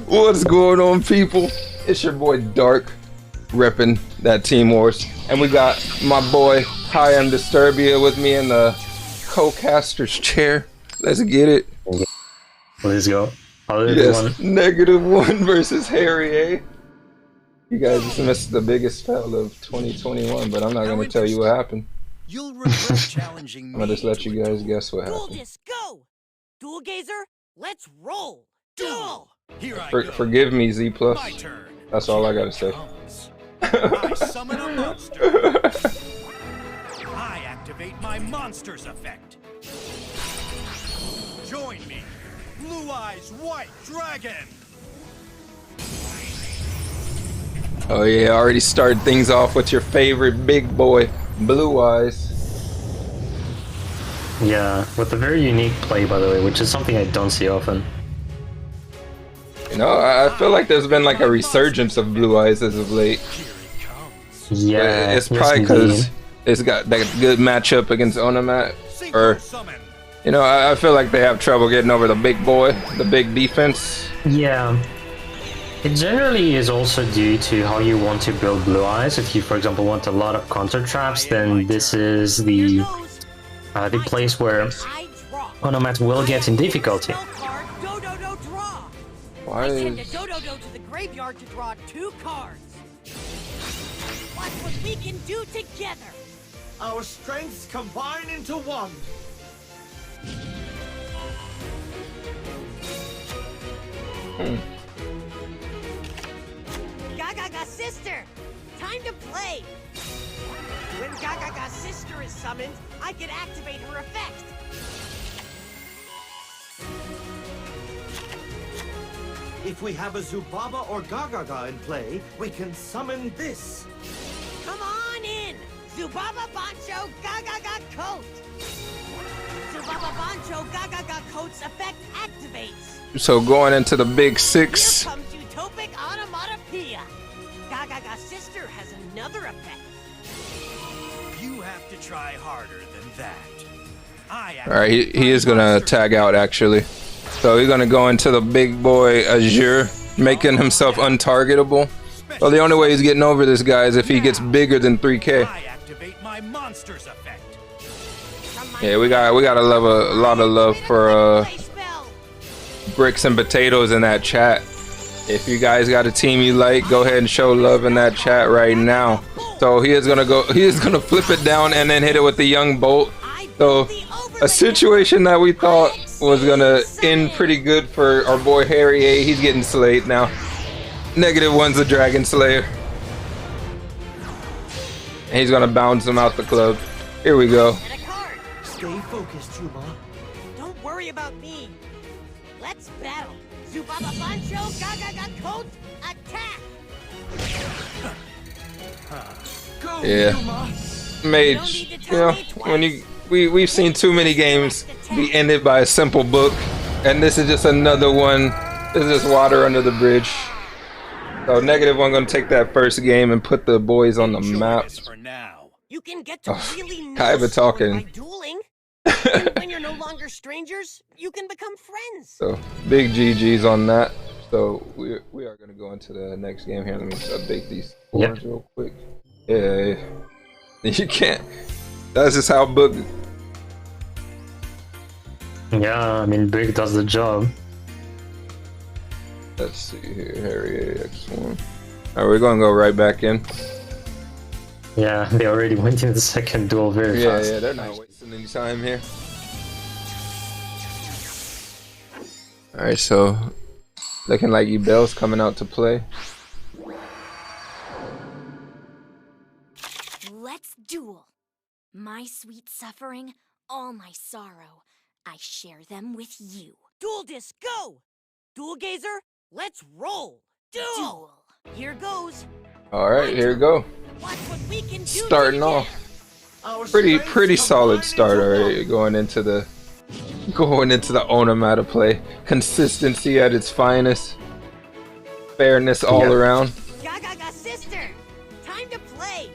What's going on, people? It's your boy Dark, repping that Team Wars, and we got my boy Hi, I'm Disturbia with me in the co-caster's chair. Let's get it. Let's go. Yes, -1 versus Harry A. You guys just missed the biggest fail of 2021, but I'm not gonna tell you what happened. You'll regret challenging me. I'm gonna just let you guys guess what happened. Duelists, go! Duel Gazer, let's roll! Duel! Here I go. Forgive me, Z+. My turn. That's all I gotta say. I summon a monster. I activate my monster's effect. Join me, Blue Eyes White Dragon. Oh yeah, already started things off with your favorite big boy, Blue Eyes. Yeah, with a very unique play, by the way, which is something I don't see often. You know, I feel like there's been like a resurgence of Blue Eyes as of late. Yeah, it's probably because it's got that good matchup against Onomat, or you know, I feel like they have trouble getting over the big boy, the big defense. Yeah, it generally is also due to how you want to build Blue Eyes. If you, for example, want a lot of counter traps, then this is the place where Onomat will get in difficulty. Why I is... send a Dododo to the graveyard to draw 2 cards. Watch what we can do together. Our strengths combine into one. Gaga sister, time to play. When Gaga sister is summoned, I can activate her effect. If we have a Zubaba or Gagaga in play, we can summon this. Come on in, Zubaba Bancho Gagaga Coat. Zubaba Bancho Gagaga Coat's effect activates. So going into the big 6. Here comes Utopic Onomatopoeia. Gagaga sister has another effect. You have to try harder than that. Alright, he is gonna tag out actually. So he's gonna go into the big boy Azure, making himself untargetable. Well, the only way he's getting over this guy is if he gets bigger than 3K. I activate my monster's effect. Yeah, we got a lot of love for bricks and potatoes in that chat. If you guys got a team you like, go ahead and show love in that chat right now. So he is gonna flip it down and then hit it with the young bolt. So a situation that we thought was gonna end pretty good for our boy Harry A. He's getting slayed now. -1's the Dragon Slayer. And he's gonna bounce him out the club. Here we go. Stay focused, Chuma. Don't worry about me. Let's battle. Zubaba Bancho Gagaga Coat, attack! Go, Yeah. Chuma. Mage, you know, when we've seen too many games be ended by a simple book, and this is just another one. This is just water under the bridge. So -1 gonna take that first game and put the boys on the map. For now. You can get to really know Kaiba someone talking. by dueling. And when you're no longer strangers, you can become friends. So big GG's on that. So we are gonna go into the next game here. Let me just update these scores real quick. Yeah, you can't. That's just how book. Yeah, I mean, Big does the job. Let's see here, Harry X1. Alright, we're gonna go right back in. Yeah, they already went into the second duel very fast. Yeah, they're not wasting any time here. Alright, so looking like Ebel's coming out to play. Let's duel. My sweet suffering, all my sorrow, I share them with you. Duel Disc, go! Duel Gazer, let's roll! Duel! Here goes. Alright, here we go. Watch what we can do Starting together. off. Pretty solid start already going into the Onomata play. Consistency at its finest. Fairness all around. Gagaga sister, time to play.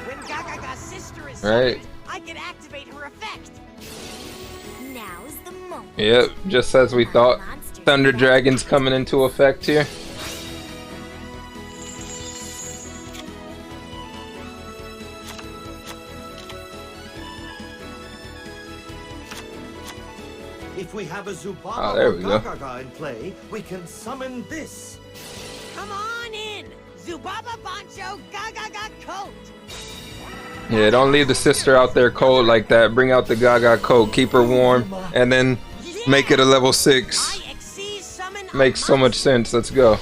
When Gagaga sister is Right. summoned, I can activate her effect. Now's the moment. Yep, just as we thought. Monster Thunder Dragons coming into effect here. If we have a Oh, Zubaba there or we go. Gagaga in play, we can summon this. Come on in! Zubaba Bancho Gagaga Coat! Yeah, don't leave the sister out there cold like that. Bring out the Gaga coat, keep her warm, and then make it a level 6. I exceed summon a Makes so much sense. Let's go.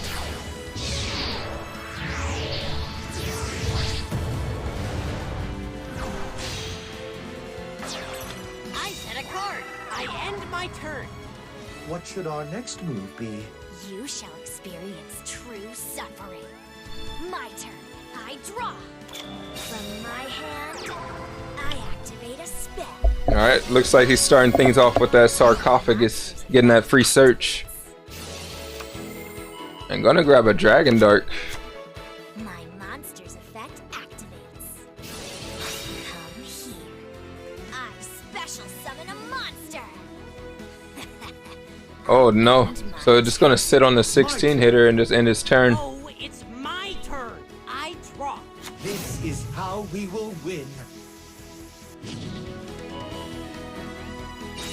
I set a card. I end my turn. What should our next move be? You shall experience true suffering. My turn. I draw. From my hand, I activate a spell. Alright, looks like he's starting things off with that sarcophagus, getting that free search. I'm gonna grab a Dragon Dark. My monster's effect activates. Come here. I special summon a monster. Oh no. So it's just gonna sit on the 16 hitter and just end his turn. Oh, it's my turn. I draw. This is how we will win.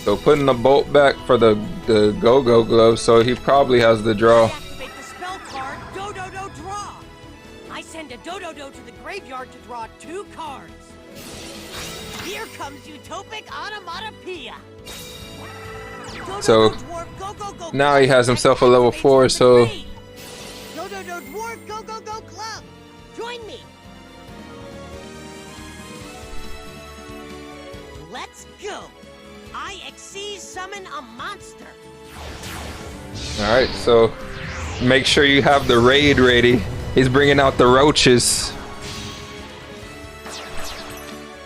So putting the bolt back for the go-go glove, so he probably has the draw. Activate the spell card, Do-Do-Do Draw. I send a Do-Do-Do to the graveyard to draw 2 cards. Here comes Utopic Onomatopoeia. So, Do-Do-Do Dwarf, go, go, go, now he Club. has himself a level 4, so Do-Do-Do Dwarf, go, go, go, Club. Join me. Let's go. I exceed summon a monster. alright, so make sure you have the raid ready. He's bringing out the roaches.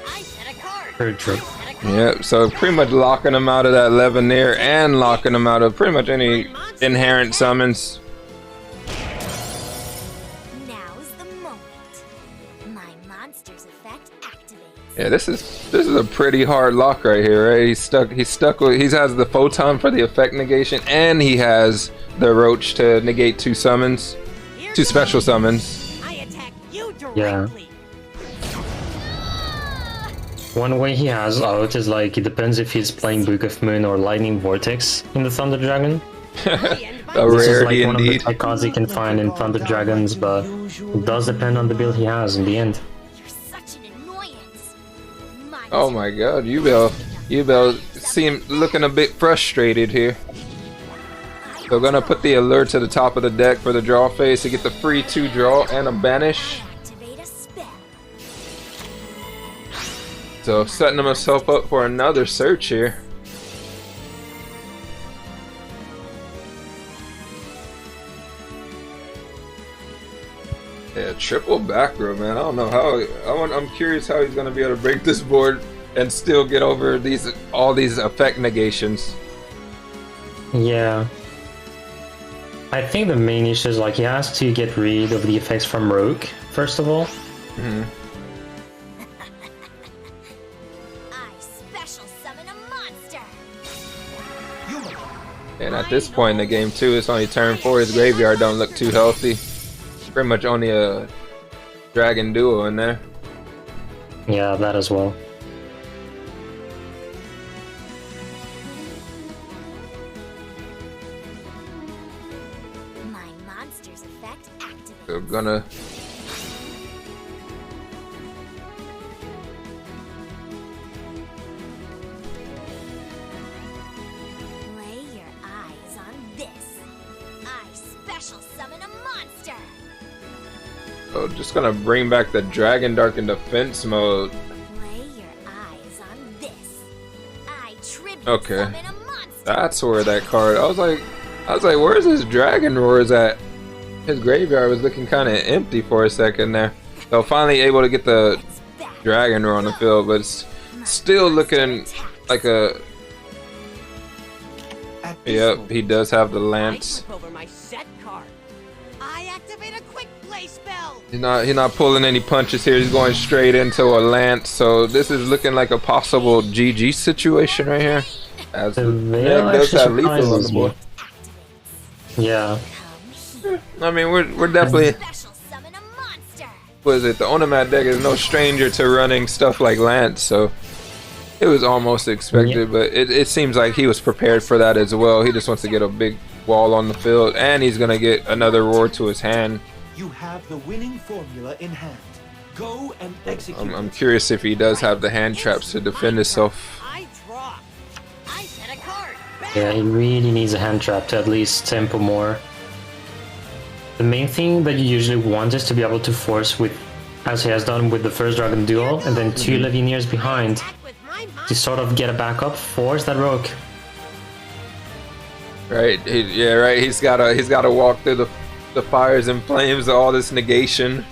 I set a card. Very true. I set a card. Yep, so pretty much locking him out of that Leveneer and locking him out of pretty much any inherent summons. Now's the moment. My monster's effect activates. Yeah, this is a pretty hard lock right here, right? He's stuck with, he has the photon for the effect negation, and he has the roach to negate 2 summons, Here 2 goes. special summons. I attack you Yeah. directly. One way he has out is like, it depends if he's playing Book of Moon or Lightning Vortex in the Thunder Dragon. I end my A This is rarity like one of the indeed. type cards he can find in Thunder Dragons, but it does depend on the build he has in the end. You're such an annoyance. My Oh turn. my god, Ubel seem looking a bit frustrated here. So gonna put the allure to the top of the deck for the draw phase to get the free 2 draw and a banish. Activate a spell. So setting himself up for another search here. Yeah, triple back row, man. I don't know how. I'm curious how he's gonna be able to break this board and still get over all these effect negations. Yeah. I think the main issue is like he has to get rid of the effects from Rogue, first of all. I special summon a monster. And at this point in the game too, it's only turn 4. His graveyard don't look too healthy. Pretty much only a dragon duo in there. Yeah, that as well. My monster's effect activates. So gonna Lay your eyes on this. I special summon a monster. so just gonna bring back the Dragon Dark in defense mode. Lay your eyes on this. I tribute Okay. summon a monster. That's where that card. I was like, where's his Dragon Roars at? His graveyard was looking kind of empty for a second there. So finally able to get the It's back. Dragon Roar on the field, but it's still looking like a. At this Yep, moment, he does have the I lance. flip over my set card. I activate a quick play spell. He's not pulling any punches here. He's going straight into a lance. So this is looking like a possible GG situation right here. As The the veil deck does actually have lethal on the surprises board. me. Yeah. I mean, we're definitely. Special summon a monster. Was it the Onomat deck is no stranger to running stuff like Lance, so it was almost expected. But it seems like he was prepared for that as well. He just wants to get a big wall on the field, and he's gonna get another roar to his hand. You have the winning formula in hand. Go and execute. I'm curious if he does have the hand traps to defend himself. I draw. I set a card. Yeah, he really needs a hand trap to at least tempo more. The main thing that you usually want is to be able to force with, as he has done with the first Dragon Duel, and then 2 Legionnaires behind Attack with my to sort of get a backup, force that rogue. Right? Yeah, right. He's gotta walk through the fires and flames of all this negation.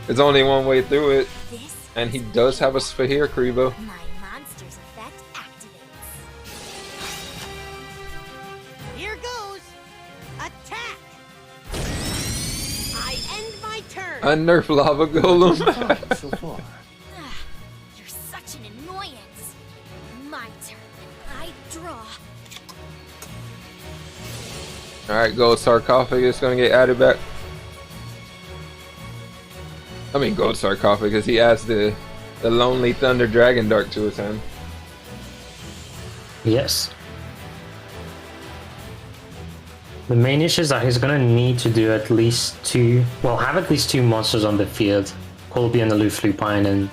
There's only one way through it, This and he does have a Sphere Kribo. my monster's effect activates. Here goes. Attack. I end my turn. Unnerf Lava Golem. So far. You're such an annoyance. My turn. I draw. Alright, Gold Sarcophagus gonna get added back. I mean Gold Sarcophagus, he adds the Lonely Thunder Dragon Dark to his hand. Yes. The main issue is that he's gonna need to do at least 2, well, have at least 2 monsters on the field, Colby and Aloof Lupine, and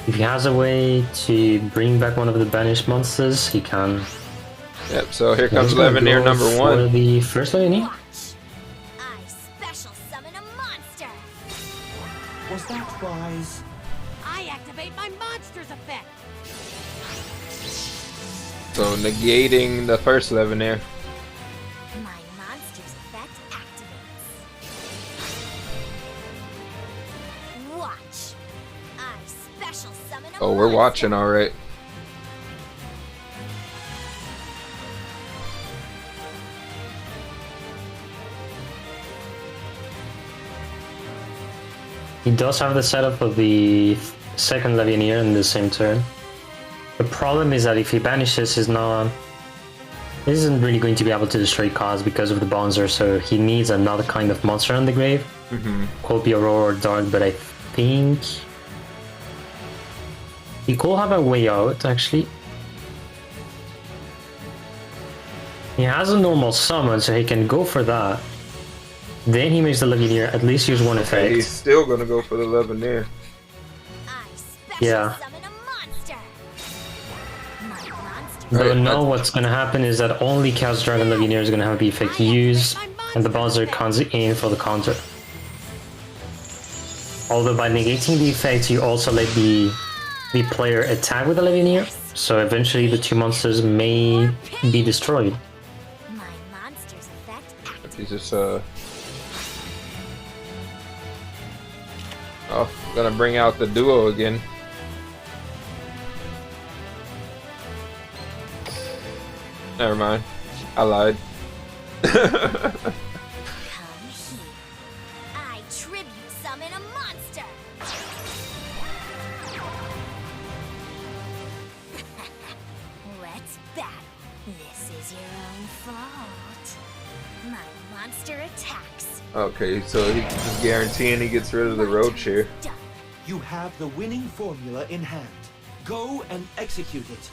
if he has a way to bring back one of the banished monsters, he can. Yep, so here comes He's gonna Leveneer go number for 1. the first Leveneer. Watch. I special summon a monster. Was that wise? I activate my monster's effect. So negating the first Leveneer. My monster's effect activates. Watch. I special summon a Oh, we're monster. watching alright. He does have the setup of the second Leveneer in the same turn. The problem is that if he banishes, he isn't really going to be able to destroy cards because of the Bonzer, so he needs another kind of monster on the grave. Could be Aurora or Dark, but I think he could have a way out, actually. He has a normal summon, so he can go for that. Then he makes the Leveneer at least use one effect. He's still gonna go for the Leveneer. I special Yeah. summon a monster. My monster. But Right, now what's gonna happen is that only Chaos Dragon Leveneer is gonna have the effect used, and the Bonzer comes in for the counter. Although by negating the effect, you also let the player attack with the Leveneer, so eventually the 2 monsters may be destroyed. My monster's effect activates. He's just oh, gonna bring out the duo again. Never mind. I lied. Come here. I tribute summon a monster. Let's battle. This is your own fault. My monster attacks. Okay, so he's just guaranteeing he gets rid of the road chair. Done. You have the winning formula in hand. Go and execute it.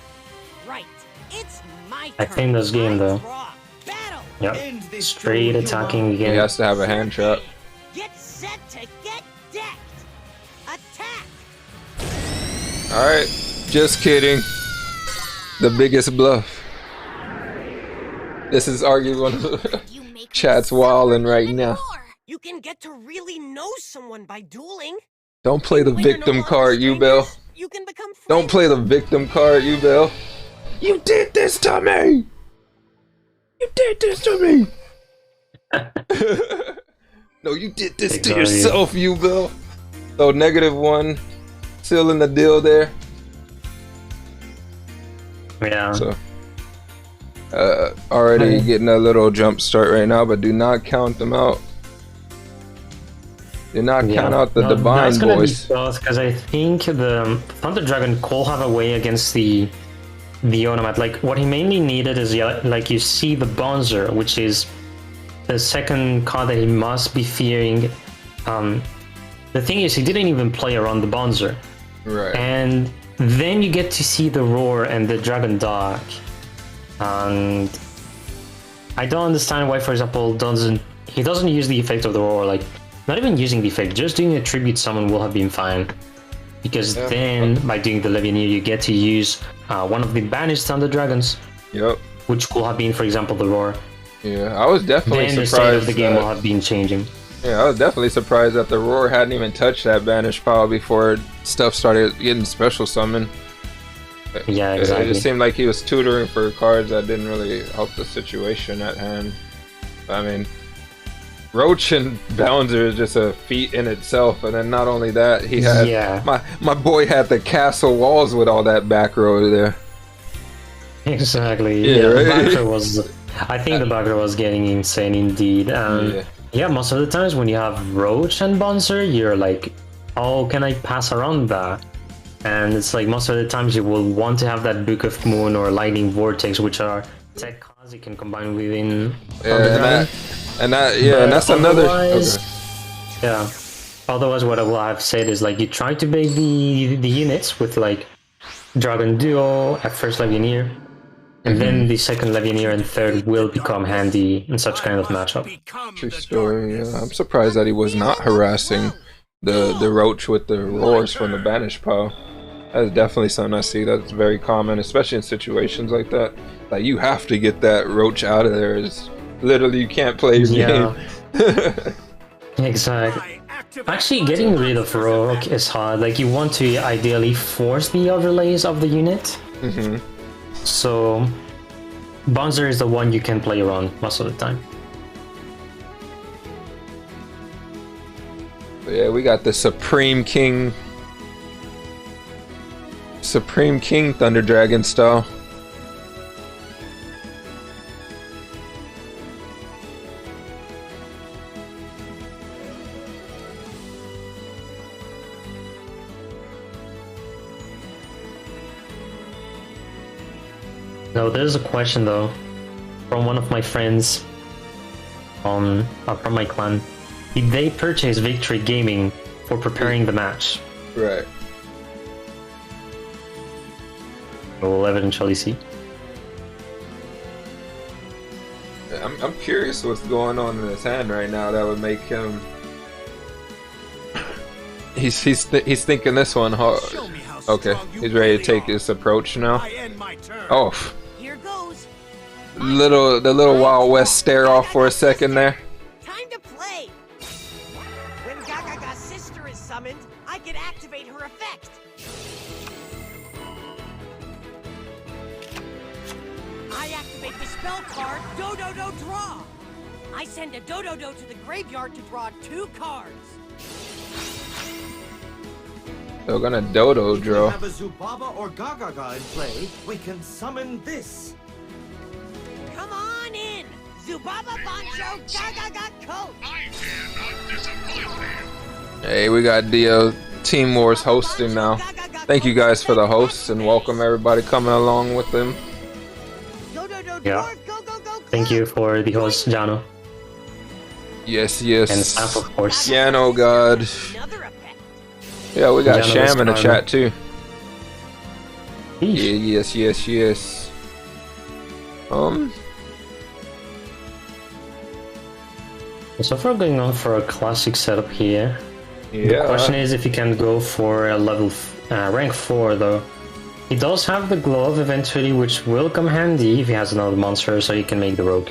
Right. It's my I turn. think this game, I though. draw. Battle. Yep, End this straight duel, attacking He again. has to have a hand trap. Get set to get decked. Attack. Alright, just kidding. The biggest bluff. This is arguably one of the You make me chat's suffer wildin' right even now. more. You can get to really know someone by dueling. Don't play the When you're no victim longer card, you Bell. strangers, You can become friends. Don't play the victim card, you Bell. You did this to me! You did this to me! No, you did this to Exactly. yourself, you Bell. So -1, sealing the deal there. Yeah. So, already getting a little jump start right now, but do not count them out. Do not count out the No, Divine that's gonna Boys. be both, because I think the Thunder Dragon could have a way against the Onomat. Like, what he mainly needed is, yeah, like, you see the Bonzer, which is the second card that he must be fearing. The thing is, he didn't even play around the Bonzer. Right. And then you get to see the Roar and the Dragon Dog. And I don't understand why, for example, he doesn't use the effect of the Roar. Like, not even using the effect, just doing a tribute summon will have been fine. Because then, by doing the Levianeer, you get to use one of the banished Thunder Dragons. Yep. Which could have been, for example, the Roar. Yeah, I was definitely then surprised. The state of the game will have been changing. Yeah, I was definitely surprised that the Roar hadn't even touched that banished pile before stuff started getting special summon. Yeah, exactly. It just seemed like he was tutoring for cards that didn't really help the situation at hand. I mean, Roach and Bouncer is just a feat in itself, and then not only that, he had my boy had the castle walls with all that back row there. Exactly. Yeah, right? The back row was. I think the back row was getting insane indeed. Yeah, most of the times when you have Roach and Bouncer, you're like, oh, can I pass around that? And it's like most of the times you will want to have that Book of Moon or Lightning Vortex, which are tech cards you can combine within. And that's another. Okay. Yeah. Otherwise, what I will have said is like you try to bake the units with like Dragon Duo at first Levianeer, and then the second Levianeer and third will become handy in such kind of matchup. True story. Yeah, I'm surprised that he was not harassing the Roach with the Roars from the banished pile. That's definitely something I see that's very common, especially in situations like that. Like you have to get that Roach out of there. It's literally you can't play your game. Exactly. Actually, getting rid of Rogue is hard. Like you want to ideally force the overlays of the unit. So Bouncer is the one you can play around most of the time. Yeah, we got the Supreme King Thunder Dragon style. Now there's a question though from one of my friends from my clan. Did they purchase Victory Gaming for preparing the match? Right. We'll eventually see. I'm curious what's going on in his hand right now that would make him. He's thinking this one hard. Okay, he's ready to take this approach now. Oh, Here goes. the little Wild West stare off for a second there. Time to play. When Gagaga's sister is summoned, I can activate her effect. I activate the spell card Do-Do-Do Draw. I send a Do-Do-Do to the graveyard to draw 2 cards. They're gonna Dodo draw. If we have a Zubaba or Gagaga in play, we can summon this. Come on in. Zubaba Bancho Gagaga Coat. Hey, we got Team Wars hosting now. Thank you guys for the hosts and welcome everybody coming along with them. Yeah. Thank you for the host, Jano. Yes. And staff, of course. Yano God. Yeah, we got Sham in the chat too. Yeah, yes. So far going on for a classic setup here. Yeah. The question is if you can go for a level rank 4 though. He does have the glove eventually, which will come handy if he has another monster, so you can make the rogue.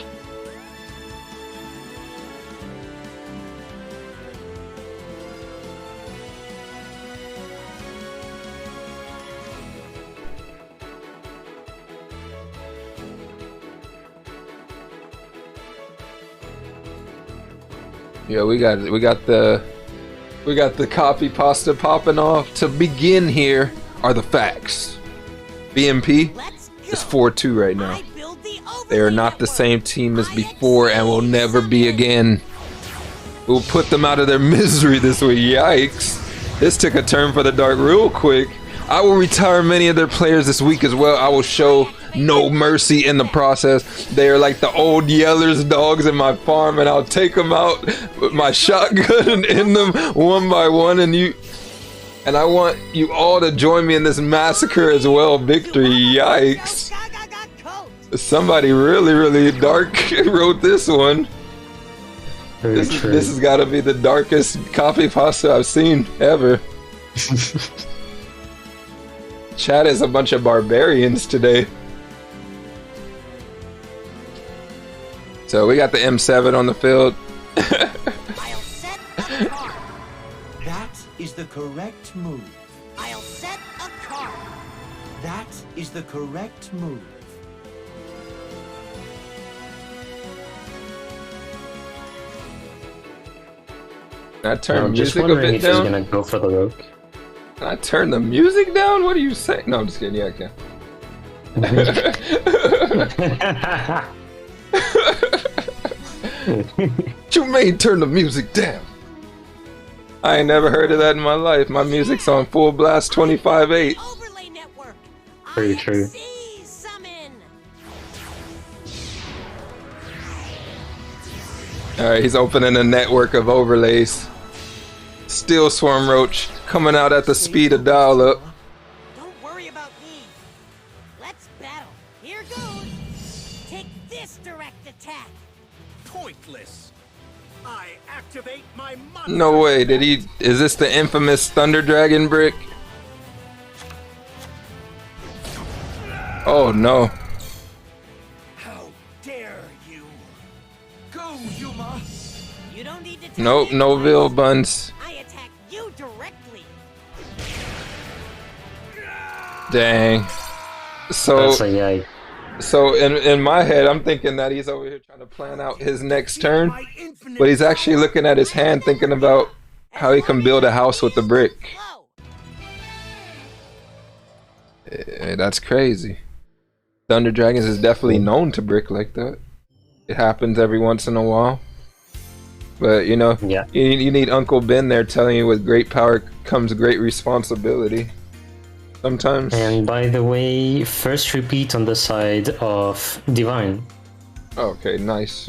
Yeah, we got the copy pasta popping off. To begin here are the facts. BMP is 4-2 right now. They are not the same team as before and will never be again. We'll put them out of their misery this week. Yikes. This took a turn for the dark real quick. I will retire many of their players this week as well. I will show no mercy in the process. They are like the old Yeller's dogs in my farm, and I'll take them out with my shotgun and end them one by one. And I want you all to join me in this massacre as well. Victory! Yikes! Somebody really dark wrote this one. This has got to be the darkest copy pasta I've seen ever. Chat is a bunch of barbarians today. So we got the M7 on the field. I'll set a card. That is the correct move. I'll set a card. That is the correct move. Can I turn just music a wondering bit if he's down? gonna go for the rogue. Can I turn the music down? What are you saying? No, I'm just kidding. Yeah, I can. What you mean turn the music down? I ain't never heard of that in my life. My music's on full blast 25.8. Overlay network. Pretty true. IMC summon. Alright, he's opening a network of overlays. Steel Swarm Roach coming out at the speed of dial up. Don't worry about me. Let's battle. Here goes. Take this direct attack. Pointless. I activate my monster. No way, did he? Is this the infamous Thunder Dragon brick? Oh no. How dare you? Go, Yuma! You don't need to tell Nope, me no twice. Vil buns. I attack you directly. Dang. So That's a yay. So in my head, I'm thinking that he's over here trying to plan out his next turn, My infinite but he's actually looking at his hand, thinking about how he can build a house with the brick. Whoa. That's crazy. Thunder Dragons is definitely known to brick like that. It happens every once in a while. But you know, Yeah. you need Uncle Ben there telling you with great power comes great responsibility. Sometimes. And by the way, first repeat on the side of Divine. Okay, nice.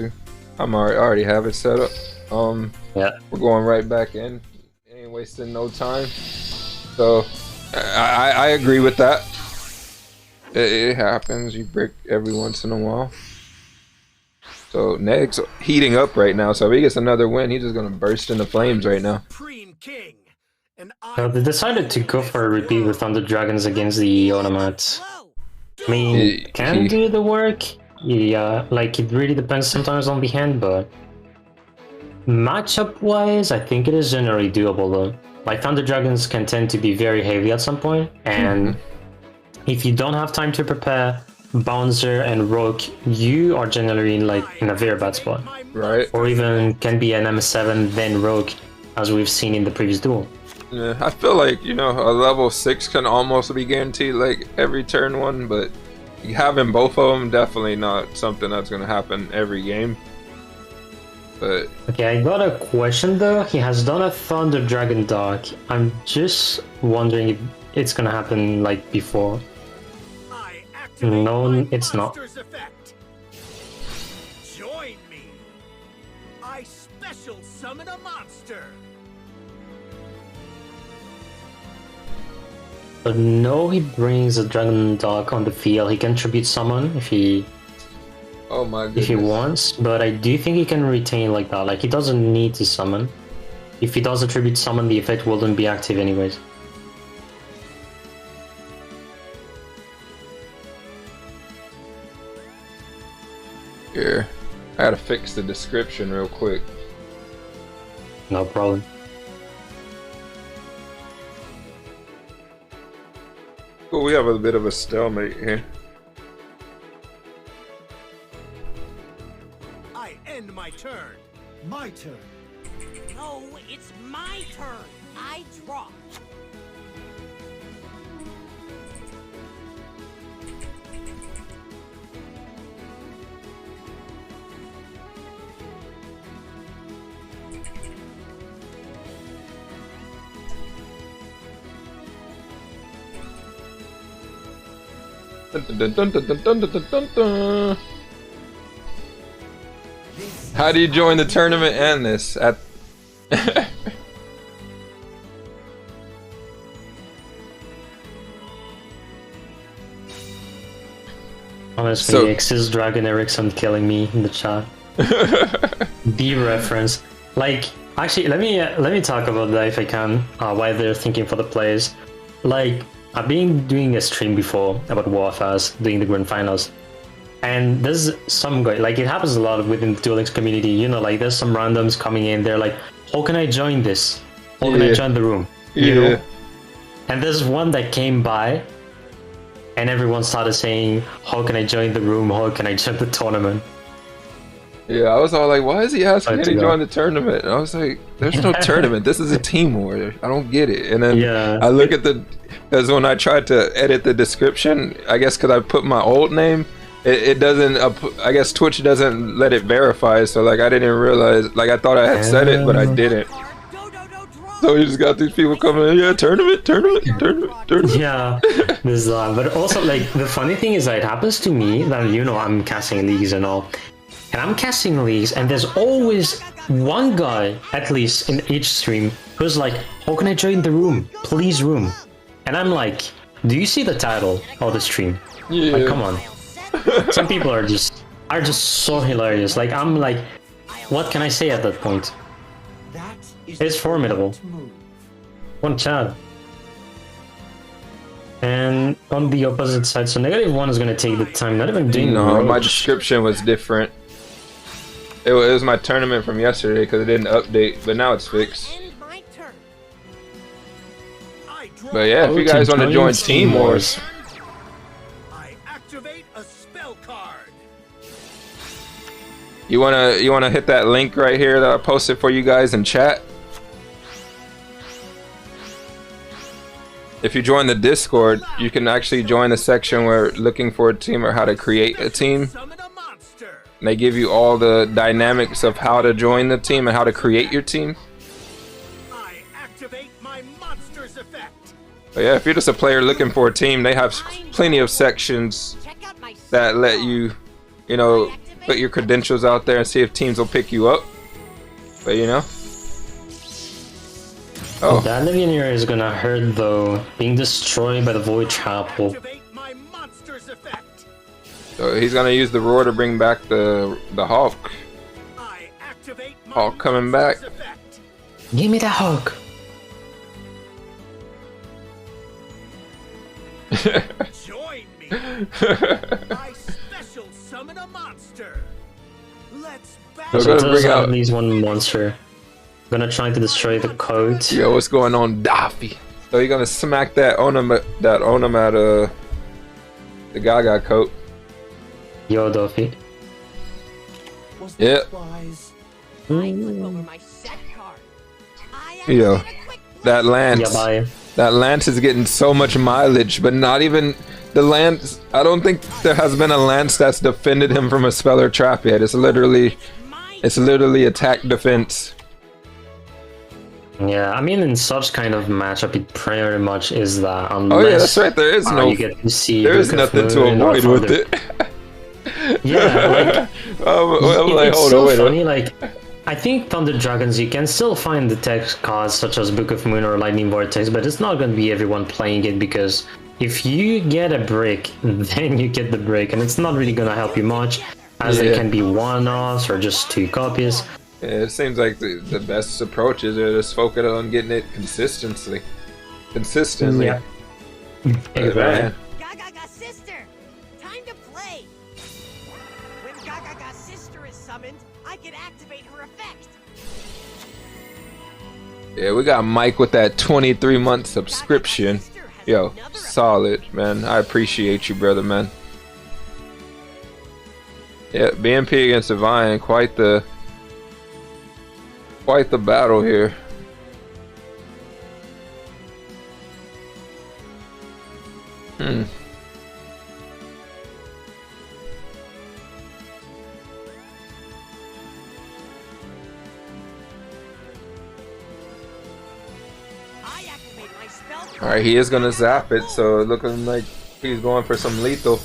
I already have it set up. Yeah. We're going right back in. Ain't wasting no time. So I agree with that. It happens. You brick every once in a while. So Neg's heating up right now. So if he gets another win, he's just gonna burst into flames right now. Supreme King. And They decided to go for a repeat with Thunder Dragons against the Automats. Whoa. I mean, He- can do the work. Yeah, like it really depends sometimes on the hand, but matchup wise, I think it is generally doable though. Like Thunder Dragons can tend to be very heavy at some point, and if you don't have time to prepare Bouncer and Rogue, you are generally in a very bad spot. Right? Or even can be an M7 then Rogue, as we've seen in the previous duel. Yeah, I feel like, you know, a level 6 can almost be guaranteed like every turn one, but having both of them definitely not something that's gonna happen every game. But Okay, I got a question though. He has done a Thunder Dragon Dark. I'm just wondering if it's gonna happen like before. I activate No, my it's not. monster's effect. Join me. I special summon a monster. But no, he brings a Dragon Dark on the field. He can tribute summon if he oh my goodness. wants, but I do think he can retain like that. Like he doesn't need to summon. If he does a tribute summon, the effect wouldn't be active anyways. Here, I gotta fix the description real quick. No problem. Cool, we have a bit of a stalemate here. I end my turn. My turn. No, it's my turn. I draw. Dun, dun, dun, dun, dun, dun, dun, dun, dun. How do you join the tournament and this? At Honestly, So- X's Dragon Erickson killing me in the chat. The reference. Like, actually, let me talk about that if I can. Why they're thinking for the players. Like, I've been doing a stream before about Warfast, doing the grand finals, and there's some guy. Like, it happens a lot within the Duel Links community. You know, like there's some randoms coming in. They're like, "How can I join this? How can I Yeah. join the room?" You know. And there's one that came by, and everyone started saying, "How can I join the room? How can I join the tournament?" Yeah, I was all like, why is he asking Let's me to go. join the tournament? And I was like, there's no tournament. This is a team war. I don't get it. And then Yeah. I look at because when I tried to edit the description, I guess because I put my old name, it doesn't, I guess Twitch doesn't let it verify. So like, I didn't realize, like I thought I had said it, but I didn't. So you just got these people coming in, yeah, tournament. Yeah, there's that. But also, like, the funny thing is that it happens to me that, you know, I'm casting leagues and all. And I'm casting leagues, and there's always one guy, at least in each stream, who's like, "How can I join the room? Please, room." And I'm like, "Do you see the title of the stream? Yeah. Like, come on." Some people are just so hilarious. Like, I'm like, what can I say at that point? That is It's the formidable. correct move. One chat. And on the opposite side, so -1 is gonna take the time, not even doing No, my roach. description was different. It was my tournament from yesterday because it didn't update, but now it's fixed. End my turn. I draw. But yeah, if you guys want to join Team Wars, I activate a spell card. you wanna hit that link right here that I posted for you guys in chat. If you join the Discord, you can actually join the section where looking for a team or how to create a team. Summon a monster. And they give you all the dynamics of how to join the team and how to create your team. I activate my monster's effect. But yeah, if you're just a player looking for a team, they have plenty of sections Check out my that let you, you know, put your credentials out there and see if teams will pick you up. But you know. Oh, That Legionnaire is gonna hurt though, being destroyed by the Void Chapel. Activate my monster's effect. so he's gonna use the roar to bring back the Hawk. I activate my Hawk coming back. monster's effect. Give me that Hulk! Join me. I special summon a monster. Let's battle. So So gonna there's bring out- at least one monster. Gonna try to destroy the code. Yo, what's going on, Daffy? So you're gonna smack that Onum at the Gaga coat. Yo, Duffy. Was Yeah. that wise? I flip over my set card. I Yo, activate a quick that Lance. Yeah, bye. That Lance is getting so much mileage, but not even the Lance. I don't think there has been a Lance that's defended him from a spell or trap yet. It's literally attack defense. Yeah, I mean, in such kind of matchup, it pretty much is that. Oh Unless, yeah, that's right. There is no. you get to see There is Book of nothing to Moon or avoid with Father- it. Yeah, like, I'm like, it's hold so on, wait. funny. Like, I think Thunder Dragons, you can still find the text cards such as Book of Moon or Lightning Vortex, but it's not going to be everyone playing it because if you get a brick, then you get the brick, and it's not really going to help you much, as Yeah. they can be one-offs or just 2 copies. Yeah, it seems like the best approach is to just focus on getting it consistently. Yeah. But, man, Gaga sister! Time to play! When Gaga sister is summoned, I can activate her effect. yeah, we got Mike with that 23-month subscription. Yo, solid, man. I appreciate you, brother, man. Yeah, BMP against Divine, quite the battle here. I activate my spell card. All right, he is gonna zap it, so looking like He's going for some lethal.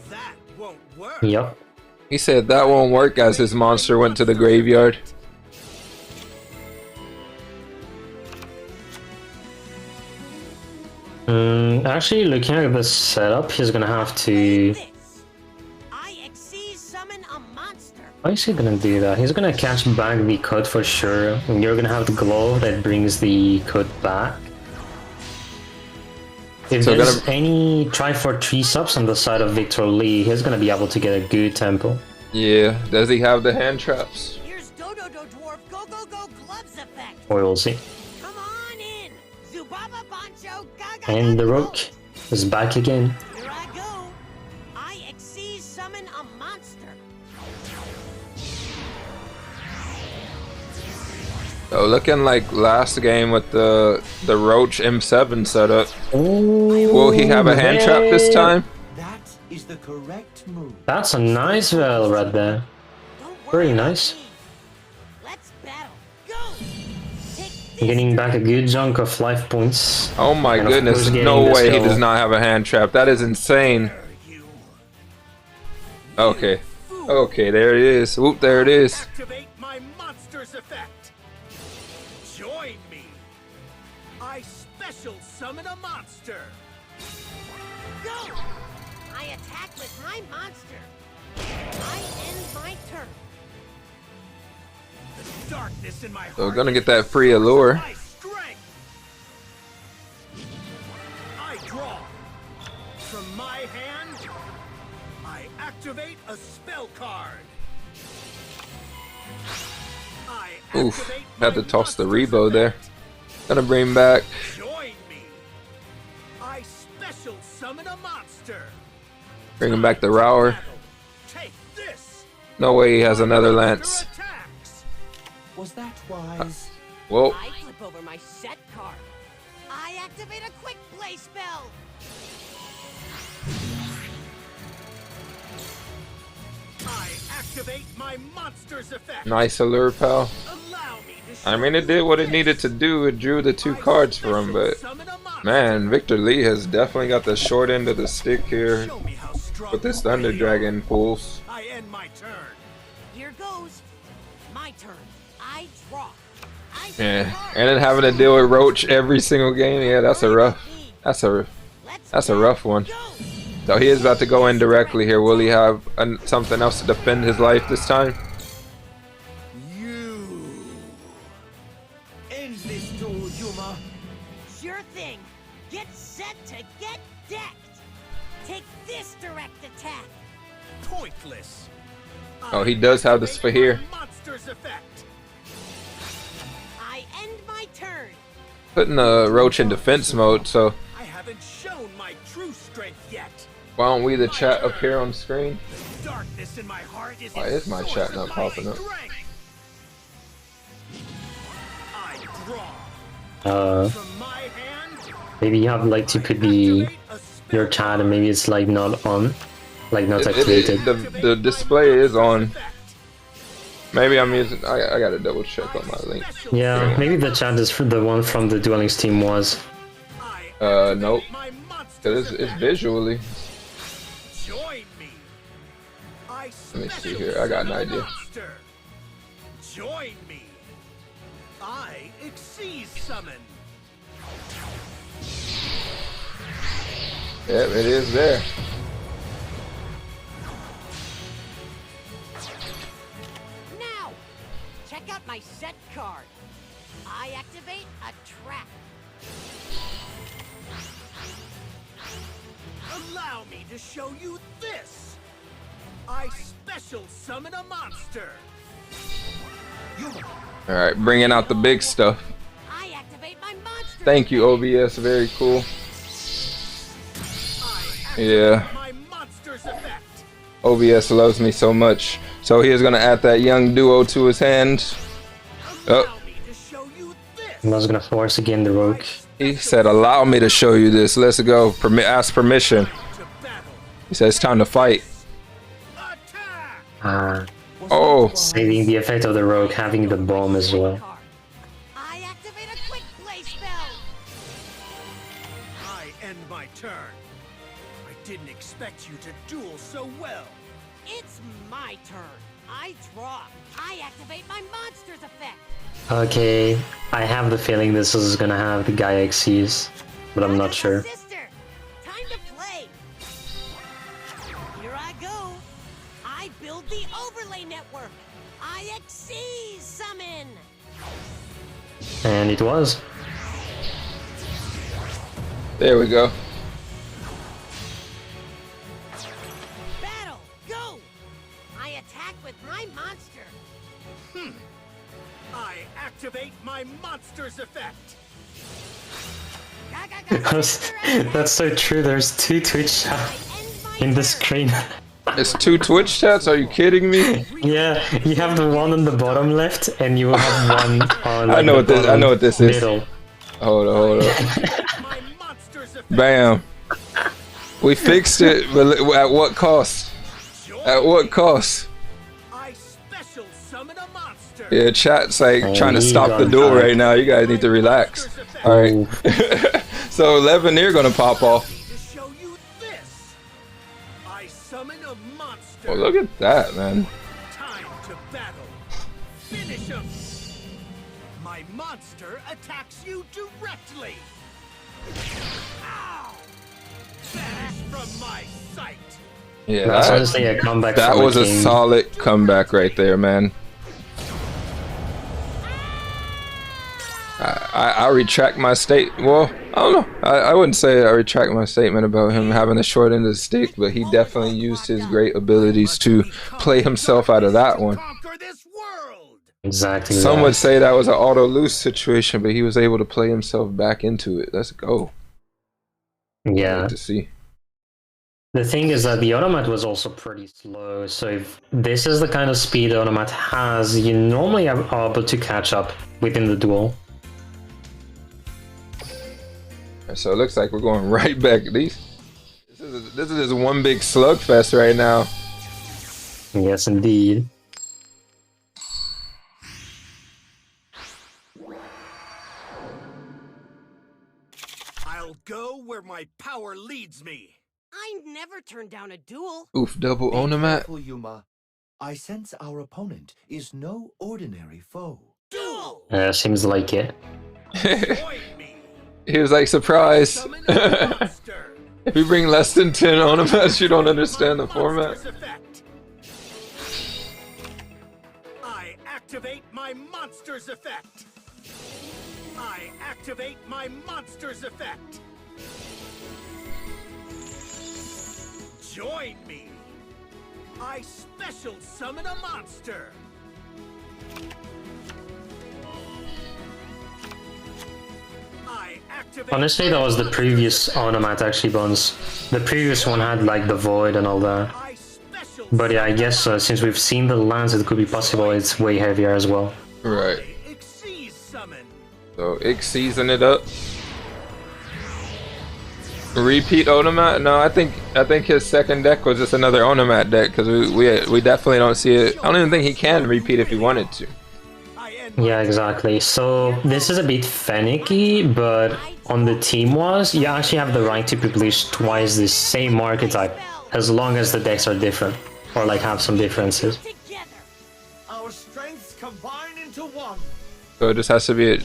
That won't work. Yep. He said that won't work as his monster went to the graveyard. Actually, looking at the setup, he's gonna have to. I exceed summon a monster. Why is he gonna do that? He's gonna catch back the code for sure. And you're gonna have the glove that brings the code back. If So there's any try for 3 subs on the side of Victor Lee, he's gonna be able to get a good tempo. Yeah. Does he have the hand traps? Here's Dodo Dwarf Go Go Go Gloves effect. We'll see. Come on in. Zubaba Bancho Gaga. And the Rook is back again. Here I go. I exceed summon a monster. So looking like last game with the Roach M7 setup. Will he have a hand trap this time? That is the correct move. That's a nice Vel right there. Don't Very worry about nice. me. Let's battle. Go. Take this. Getting back a good chunk of life points. Oh my And of goodness, course getting no this way he kill. does not have a hand trap. That is insane. Okay. Okay, there it is. Whoop, there it is. Activate my monster's effect. Join me. I special summon a monster. Go. I attack with my monster. I end my turn. The darkness in my heart. So we're gonna get that free allure. My strength. I draw. From my hand, I activate a spell card. I Oof, activate had to my toss the monster's Rebo there. effect. Gonna bring back. Join me. I special summon a monster. Bringing back the Rower. Take this. No way he has another Lance. Attacks. Was that wise? Whoa. I flip over my set card. I activate a quick play spell. I activate my monster's effect. Nice allure, pal. Allow me to I mean, it did what it needed to do. It drew the 2 cards for him, but man, Victor Lee has definitely got the short end of the stick here show me how strong with this you Thunder really Dragon are. pulls. I end my turn. Here goes. My turn. I draw. I Yeah, draw. and then having to deal with Roach every single game. Yeah, that's a rough one. Go. So he is about to go in directly here. Will he have something else to defend his life this time? You. End this duel, Yuma. Sure thing. Get set to get decked. Take this direct attack. Pointless. Oh, he does have this for here. Monster's effect. I end my turn. Putting the Roach in defense mode, so I haven't shown my true strength yet. why don't we the chat up here on screen? The darkness in my heart is Why the is my source chat of not my popping up? strength. I draw. From my hand, Maybe you have like to put the activate a spell your chat and maybe it's like not on, like not It- activated. the display is on. Maybe I'm using. I gotta double check on my link. Yeah, maybe the chat is for the one from the Duel Links team was. Nope. Cause it's visually. Join me. Let me see here. I got an idea. Join me. I exceed summon. Yep, it is there. Now, check out my set card. I activate a trap. Allow me to show you this. I special summon a monster. All right, bringing out the big stuff. I activate my monster. Thank you, OBS. Very cool. I activate Yeah. my monster's effect. OBS loves me so much. So he is gonna add that young duo to his hand. Oh, Allow me to show you this. And I was gonna force again the Rogue. he said, "Allow me to show you this. Let's go. Ask permission." To battle. He said, "It's time to fight." Attack. Oh, Saving the effect of the Rogue, having the bomb as well. I activate a quick play spell. I end my turn. Didn't expect you to duel so well. It's my turn. I draw. I activate my monster's effect. Okay, I have the feeling this is gonna have the Gaia Xyz, but I'm not sure. Sister, time to play. Here I go. I build the overlay network. IXC summon. And it was. There we go. Battle, go. I attack with my monster. I activate my monster's effect. That's so true. There's 2 Twitch chats in the screen. It's 2 Twitch chats? Are you kidding me? Yeah, you have the one on the bottom left, and you have one on. Like, I know what this is. Middle. Hold on. My monster's effect. Bam. We fixed it, but at what cost? At what cost? I special summon a monster. Yeah, chat's like trying to he stop the got duel tired. right now. You guys need to relax. Alright. So Leveneer gonna pop off. To show you this. I summon a monster. Oh, look at that, man. Time to battle. Finish him. My monster attacks you directly. Ow! Vanish from my sight. Yeah, That's that, honestly a comeback. that from was a king. solid comeback right there, man. I retract my state. Well, I don't know. I wouldn't say I retract my statement about him having a short end of the stick, but he definitely used his great abilities to play himself out of that one. Conquer this world. Exactly. Some that. would say that was an auto lose situation, but he was able to play himself back into it. Let's go. Yeah. Good to see. The thing is that the automat was also pretty slow, so if this is the kind of speed automat has, you normally are able to catch up within the duel. So it looks like we're going right back. This is just one big slugfest right now. Yes, indeed. I'll go where my power leads me. I never turn down a duel. Oof, double Be onomat. careful, Yuma. I sense our opponent is no ordinary foe. Duel. Seems like it. Join me. He was like, surprise. Summon a monster. If you bring less than 10 onomats, you don't understand the format. Monster's effect. I activate my monster's effect. I activate my monster's effect. Join me. I special summon a monster. I activate. Honestly, that was the previous automat actually, Bones. The previous one had like the void and all that. I special. But yeah, I guess since we've seen the lands, it could be possible it's way heavier as well. Right. Xyz summon. So Ick season it up. Repeat onomat? No, I think his second deck was just another onomat deck because we definitely don't see it. I don't even think he can repeat if he wanted to. I end Yeah, exactly. So this is a bit finicky, but on the team wise, you actually have the right to publish twice the same archetype, as long as the decks are different, or like have some differences. Together. Our strengths combine into one. So it just has to be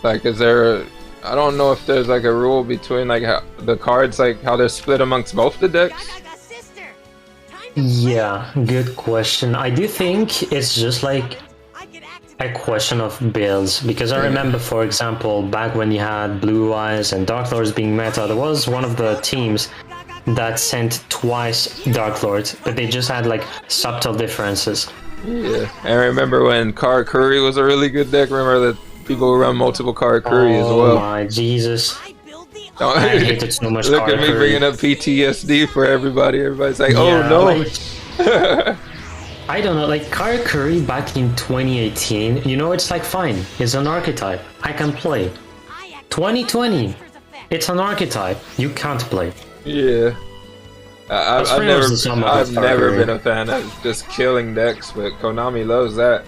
like, is there? I don't know if there's like a rule between like how the cards, like how they're split amongst both the decks. Gaga sister. Time to Yeah, good question. I do think it's just like I can activate. a question of builds, because I remember, for example, back when you had Blue Eyes and Dark Lords being meta, there was one of the teams that sent twice Dark Lord, but they just had like subtle differences. Yeah, and I remember when Karakuri was a really good deck. Remember that people run multiple Karakuri as Oh well. my Jesus. I build the Don't- I hated so much Look at me Karakuri. bringing up PTSD for everybody. Everybody's like, Yeah, oh no. like- I don't know, like Karakuri back in 2018, you know, it's like fine, it's an archetype, I can play. I activate 2020, monster's effect. it's an archetype, you can't play. Yeah. That's I've pretty much the sum of I've the never Karakuri. been a fan of just killing decks, but Konami loves that.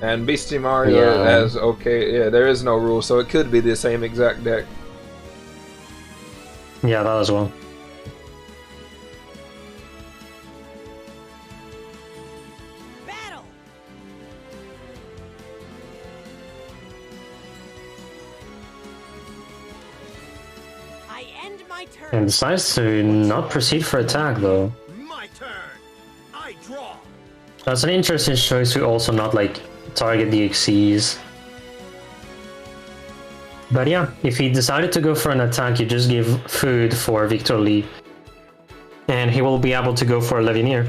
And Beastie Mario Yeah. has okay, yeah, there is no rule, so it could be the same exact deck. Yeah, that as well. end my turn. And decides to not proceed for attack though. My turn. I draw. That's an interesting choice to also not like target the Xyz. But yeah, if he decided to go for an attack, you just give food for Victor Lee. And he will be able to go for a Levineer.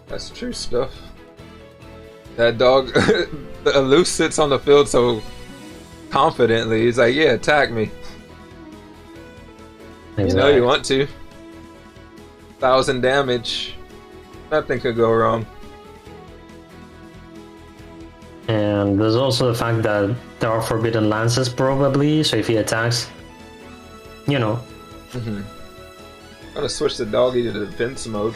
That's true stuff. That dog, Aloof sits on the field so confidently. He's like, yeah, attack me. Exactly. You know you want to. 1,000 damage. Nothing could go wrong. And there's also the fact that there are forbidden lances probably, so if he attacks, you know. I'm gonna switch the doggy to defense mode.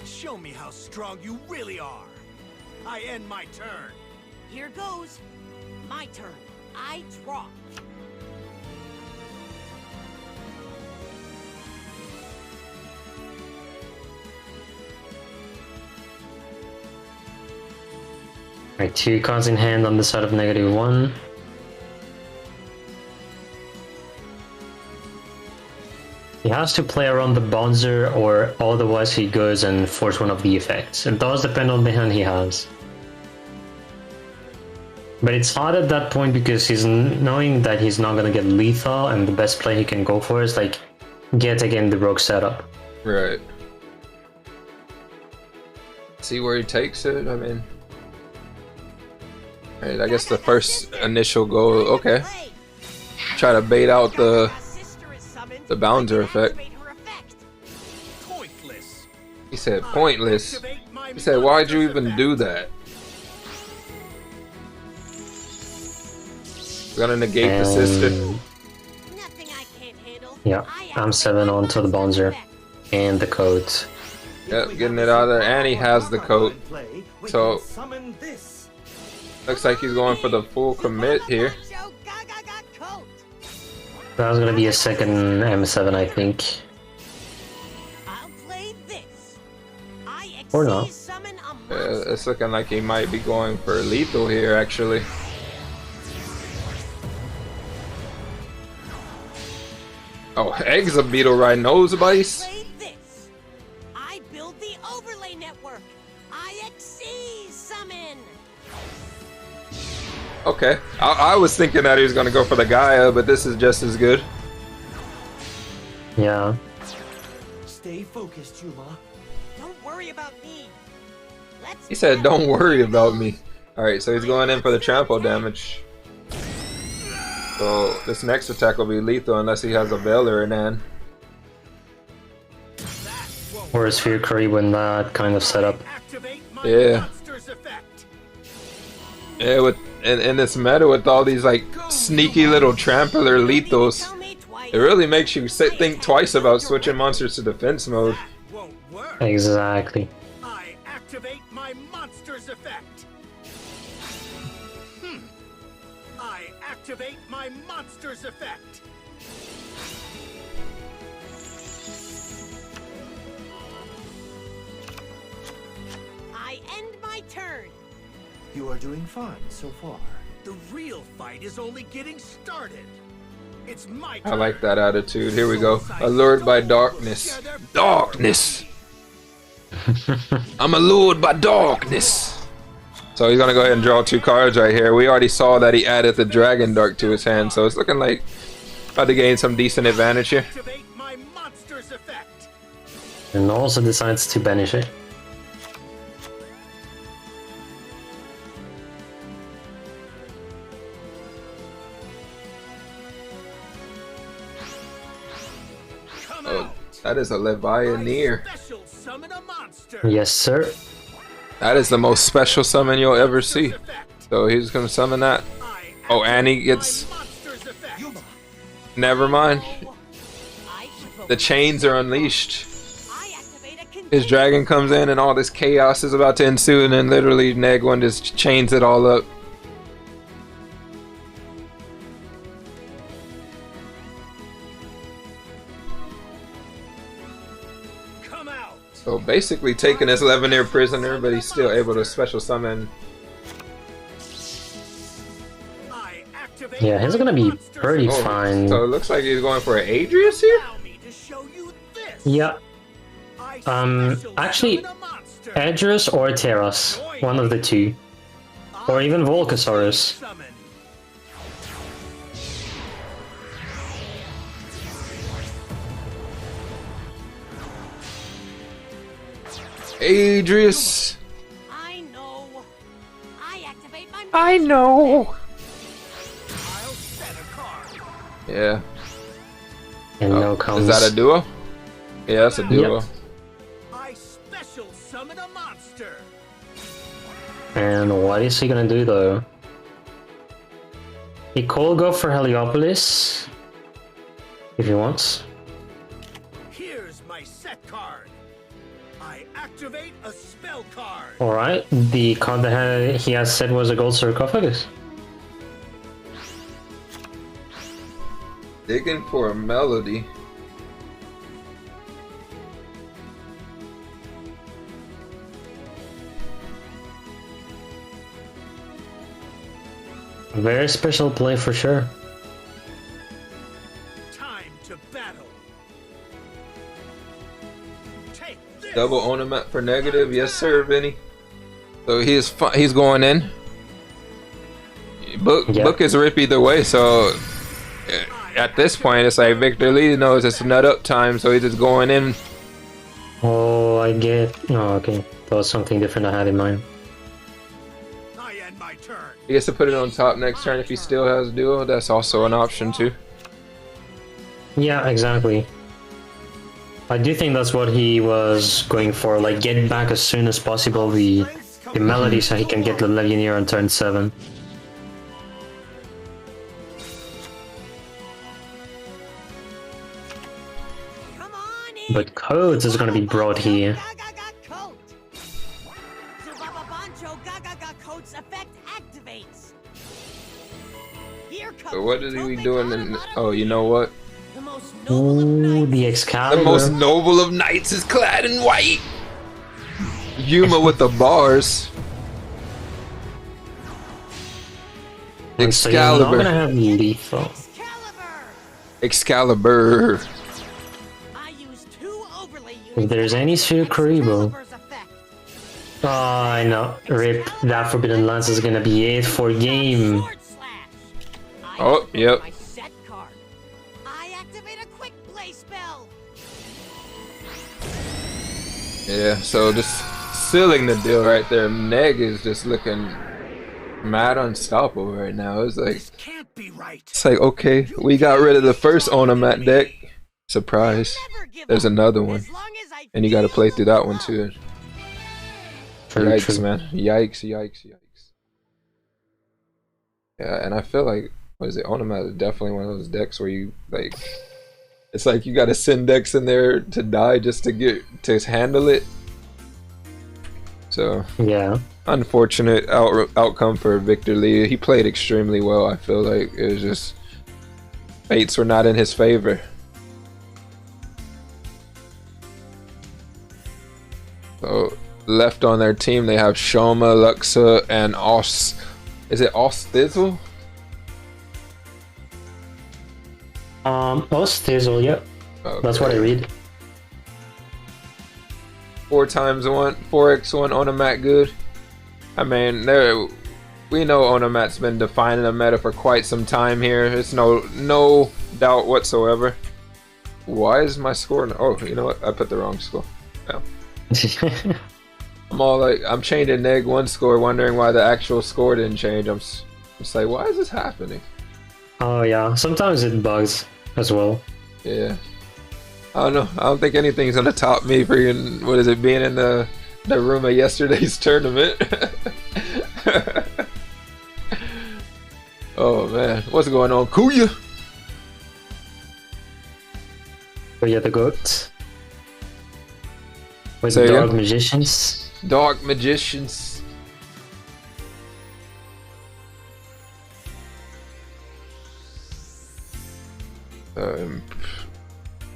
Show me how strong you really are. I end my turn. Here goes. My turn. I draw. Right, 2 cards in hand on the side of -1. He has to play around the Bonzer, or otherwise he goes and force one of the effects. It does depend on the hand he has. But it's hard at that point because he's knowing that he's not gonna get lethal, and the best play he can go for is like get again the rogue setup. Right. See where he takes it. I mean, right, I guess the first initial goal. Okay. Try to bait out the bouncer effect. Pointless. He said pointless. He said, why'd you even do that? We're gonna negate the sister. Nothing I can't handle. Yeah, I'm 7 onto the Bonzer and the coat. Yep, getting it out of there, and he has the coat. So Summon this. looks like he's going for the full commit here. That was gonna be a second M7, I think. I'll play this. I Or not. summon a monster. It's looking like he might be going for lethal here, actually. Oh, Eggs beetle right nose bites. Play this. I build the overlay network. IXC summon. Okay, I was thinking that he was gonna go for the Gaia, but this is just as good. Yeah. Stay focused, Yuma. Don't worry about me. Let's He said, "Don't worry about me." All right, so he's going in for the trample damage. So this next attack will be lethal unless he has a Veiler in hand. Or a Sphere Creep in that kind of setup. Activate my Yeah. monster's effect. Yeah, with in this meta with all these like sneaky little trampler lethals, it really makes you think twice about switching monsters to defense mode. Won't work. Exactly. I activate my monster's effect. I activate my monster's effect. I end my turn. You are doing fine so far. The real fight is only getting started. It's my turn. I like that attitude. Here we go. Allured by darkness. Darkness. I'm allured by darkness. So he's gonna go ahead and draw 2 cards right here. We already saw that he added the Dragon Dark to his hand, so it's looking like about to gain some decent advantage here. Activate my monster's effect. And also decides to banish it. Come Oh, out. that is a Levianeer. Special summon a monster. Yes, sir. That is the most special summon you'll ever see. So he's gonna summon that. Oh, and he gets. Monster's effect. Never mind. I provoke. The chains are unleashed. I activate a His dragon comes in and all this chaos is about to ensue, and then literally Neg1 just chains it all up. Come out. So basically taking his Levineer prisoner, but he's still able to special summon Yeah, he's gonna be pretty Oh, fine. so it looks like he's going for an Adrius here? Allow me to show you this. Yeah, I special actually, summon a monster. Edrus or Terras, one of the two. Or even Volcasaurus. Summon. Adrius. I know. I activate my. I know. I'll set a card. Yeah. And no comes. Is that a duo? Yeah, that's a duo. Yep. I special summon a monster. And what is he gonna do though? He could go for Heliopolis if he wants. Here's my set card. I activate a spell card. Alright, the card that he has said was a gold sarcophagus. Digging for a melody. Very special play for sure. Time to battle. Take this. Double ornament for negative. Yes, sir, Vinny. So he's going in. Book is rip either way. So at this point, it's like Victor Lee knows it's nut up time, so he's just going in. Oh, I get. Oh, okay. That was something different I had in mind. I end my turn. He gets to put it on top next turn if he still has duo. That's also an option too. Yeah, exactly. I do think that's what he was going for, like get back as soon as possible the melody so he can get the Legionnaire on turn 7. Come on in. But codes is gonna be brought here. Coat. Zubaba Bancho Gaga Coat's effect activates. Here comes So what is he Topic doing? In, Automata oh, you know what? The most noble of Ooh, knights. the The Excalibur. most noble of knights is clad in white. Yuma with the bars. So you're not Excalibur. gonna have lethal. Excalibur. Excalibur. I use 2 overlay units. If there's any Sphere Kuribo. Excalibur's effect. Oh, I know. Rip, that Forbidden Lance is gonna be it for game. Sword slash. I Oh, activate yep. My set card. I activate a quick play spell. Yeah, so just sealing the deal right there. Neg is just looking mad unstoppable right now. It's like This can't be right. okay, we got rid of the first Onomat deck. Surprise. Never give There's up. another one. As long as I And you gotta feel play the through that one love. too. True, Yikes, true. man. Yikes, yikes, yikes. Yeah, and I feel like, what is it? Onomat is definitely one of those decks where you, like, it's like you gotta send decks in there to die just to handle it. So, Yeah. unfortunate outcome for Victor Lee. He played extremely well, I feel like. It was just, fates were not in his favor. So, left on their team, they have Shoma, Luxa, and Is it Ostizzle? Ostizzle, yep. That's what I read. 4x1, 4x1 Onomat good. I mean, we know Onomat's been defining the meta for quite some time here. There's no doubt whatsoever. Why is my score? Oh, you know what? I put the wrong score. No. I'm all like, I'm changing neg 1 score, wondering why the actual score didn't change. I'm just like, why is this happening? Oh yeah, sometimes it bugs as well. Yeah. I don't know. I don't think anything's gonna top me for what is it, being in the room of yesterday's tournament. Oh man, what's going on, Kuya? Oh yeah, the goat. With Say the again? dog magicians. Dark magicians.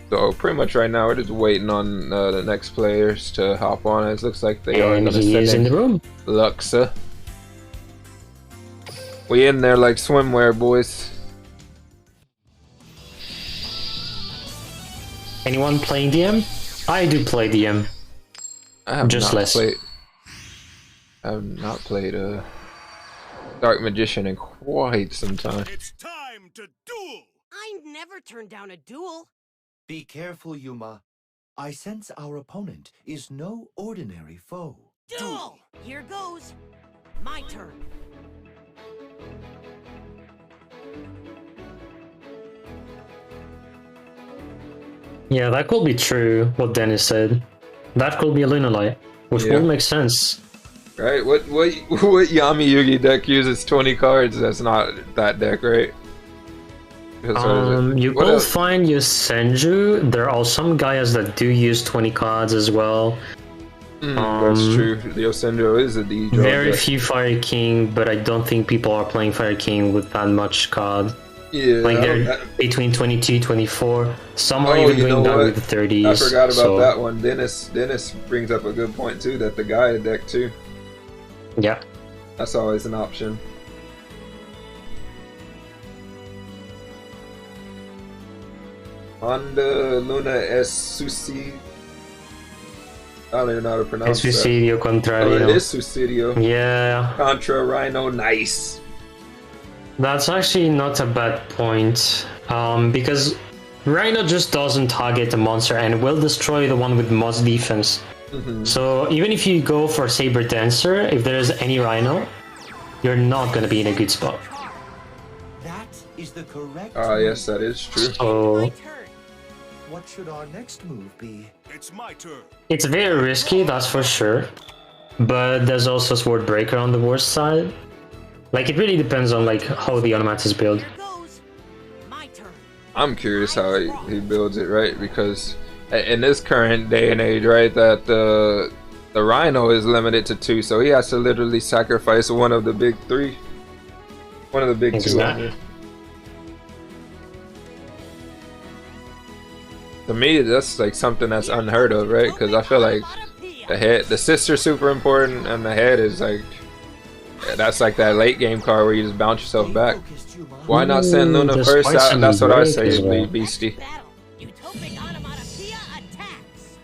So pretty much right now we're just waiting on the next players to hop on. It looks like they are And going to he send is in the room. Luxa. We in there like swimwear, boys. Anyone playing DM? I do play DM. I have Just not less. played. I have not played Dark Magician in quite some time. It's time to duel! I never turn down a duel. Be careful, Yuma. I sense our opponent is no ordinary foe. Duel! Here goes. My turn. Yeah, that could be true, what Dennis said. That could be a Lunalite, which Yeah. would make sense. Right? What Yami Yugi deck uses 20 cards? That's not that deck, right? You What will else? find your Senju. There are some guys that do use 20 cards as well. That's true. The Yosenjo is a D draw Very deck. few Fire King, but I don't think people are playing Fire King with that much card. Yeah. Like they're I- between 22, 24. Some are Oh, even you know going down what? with the 30s. I forgot about so, that one. Dennis brings up a good point too. That the Gaia deck too. Yeah. That's always an option. Honda Luna S Susi. I don't even know how to pronounce that. Suicidio Oh, Contrario. it is Suicidio. Yeah, Contra Rhino, nice. that's actually not a bad point. Because Rhino just doesn't target the monster and will destroy the one with most defense. So even if you go for Saber Dancer, if there is any Rhino, you're not gonna be in a good spot. That is the correct. Ah, yes, that is true. So My turn. What should our next move be? It's my turn. it's very risky, that's for sure. But there's also Sword Breaker on the worst side. Like it really depends on like how the Onomat is built. Here goes. My turn. I'm curious how he builds it, right? Because in this current day and age, right, that the Rhino is limited to 2, so he has to literally sacrifice one of the big 3. One of the big 2. Exactly. To me, that's like something that's unheard of, right? Because I feel like the sister's super important, and the head is like, that's like that late game card where you just bounce yourself back. Focused, Yuma. Why not send Luna there's first? quite some That's what I break say, as well. Beastie. Battle. Utopic Onomatopoeia attacks.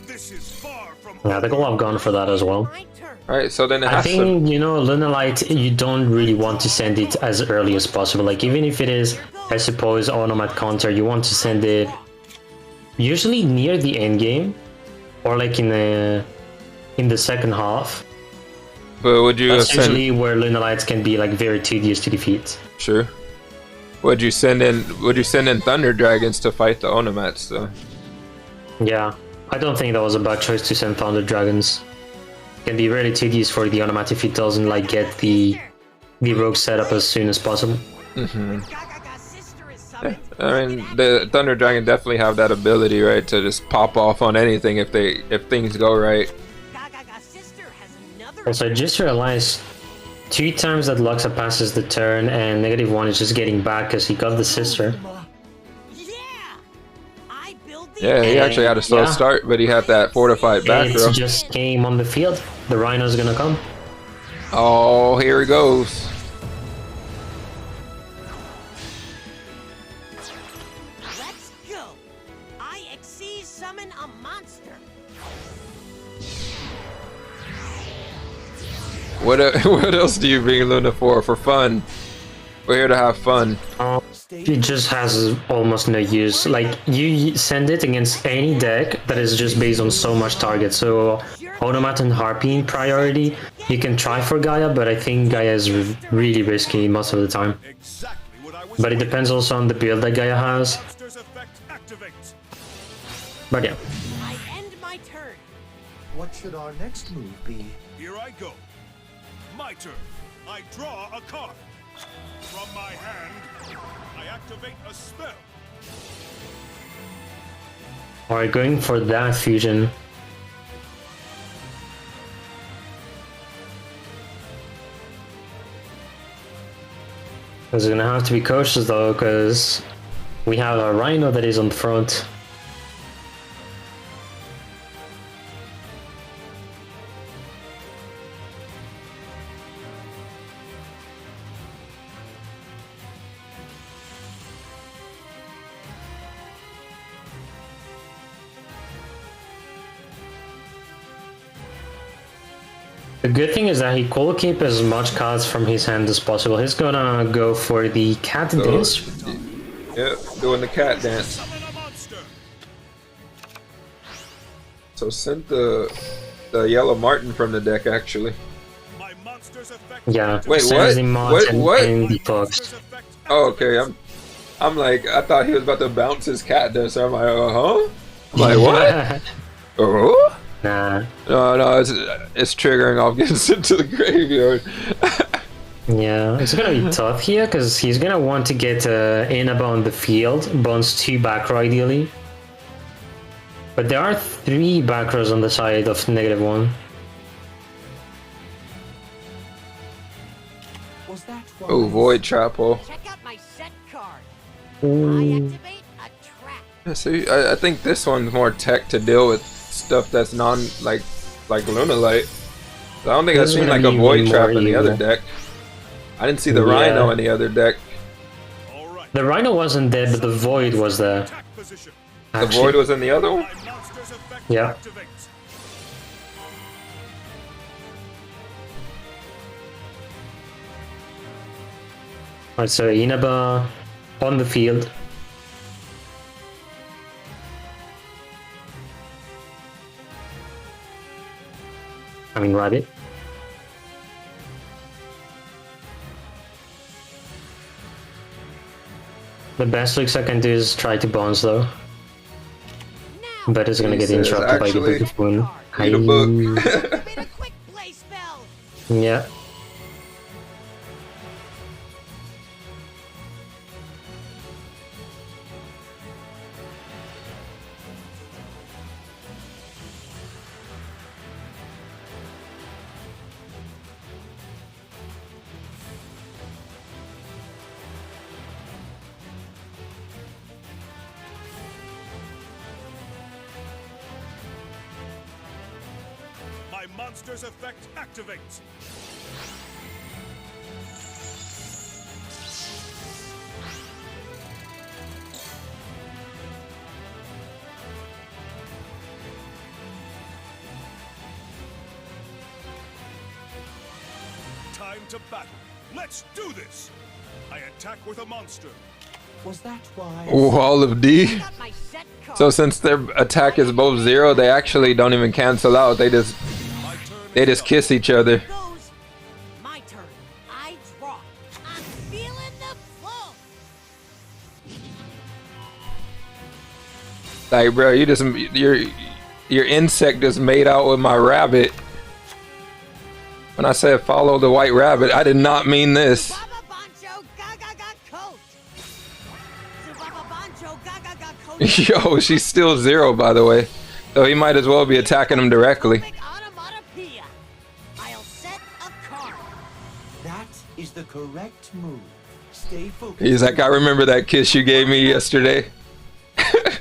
This is far from Yeah, I think I've gone for that as well. My turn. Alright, so then it I has to. think, you know, Lunalite, you don't really want to send it as early as possible. Like, even if it is, I suppose, Onomat counter, you want to send it usually near the end game, or like in the second half. But would you That's send? usually where Lunalites can be like very tedious to defeat. Sure. Would you send in? Would you send in Thunder Dragons to fight the Onomats though? Yeah, I don't think that was a bad choice to send Thunder Dragons. Can be really tedious for the Onomat if it doesn't like get the rogue setup as soon as possible. Gaga's sister is summoned. I mean, the Thunder Dragon definitely have that ability, right, to just pop off on anything if things go right. Gaga's sister has another. Also, I just realized 2 times that Luxa passes the turn and -1 is just getting back because he got the sister. Yeah. I build the. Yeah, he actually had a slow Yeah. start, but he had that fortified back It's row. just game on the field. The Rhino's gonna come. Oh, here he goes. Let's go. I exceed summon a monster. What else do you bring Luna for? For fun. We're here to have fun. It just has almost no use. Like, you send it against any deck that is just based on so much target. So, Onomat and Harpy in priority. You can try for Gaia, but I think Gaia is really risky most of the time. exactly what I was. But it depends also on the build that Gaia has. Master's effect activates. But yeah. I end my turn. What should our next move be? Here I go. My turn. I draw a card. From my hand, I activate a spell. Alright, going for that fusion. It's gonna have to be cautious though, because we have a Rhino that is on the front. The good thing is that he could keep as much cards from his hand as possible. He's gonna go for the cat dance. Yep, doing the cat dance. Summon a monster. So sent the yellow martin from the deck actually. My monster's effect. Yeah. Wait, sends what? the Martin What? and the Monster's fox. effect. Oh, okay. I'm like, I thought he was about to bounce his cat dance. I'm like, huh? I'm like, what? Oh? Nah. No, it's triggering off getting sent to the graveyard. Yeah, it's gonna be tough here because he's gonna want to get Inaba on the field, bounce 2 back row ideally. But there are 3 back rows on the side of -1. Was that Oh, void trap hole. Check out my set card. I Ooh. activate a trap. Yeah, see, I think this one's more tech to deal with stuff that's like Lunalight. I don't think I've This is seen gonna like a be void more trap in the other evil. deck. I didn't see the Yeah. Rhino in the other deck. All right. The Rhino wasn't there, but the Void was there. Attack position. The Actually. void was in the other one. My monster's effect Yeah. activates. Alright, so Inaba on the field. I mean, Rabbit. The best looks I can do is try to bounce though. Now, But it's gonna He get says, interrupted by the actually, Book of Moon. Read a book. activate a quick play spell. Yeah. My monster's effect activates. Time to battle. Let's do this. I attack with a monster. Was that why? Wall of D. Got my set card. So since their attack is both 0, they actually don't even cancel out. My turn They is just up. kiss each other. Goes. My turn. I draw. I'm feeling the flow. Like, bro, your insect just made out with my rabbit. When I said follow the white rabbit, I did not mean this. Baba Bancho Gaga got coat. Baba Bancho Gaga got coat. Yo, she's still 0, by the way. So he might as well be attacking him directly. Big onomatopoeia. I'll set a card. That is the correct move. Stay focused. He's like, I remember that kiss you gave me yesterday. That'll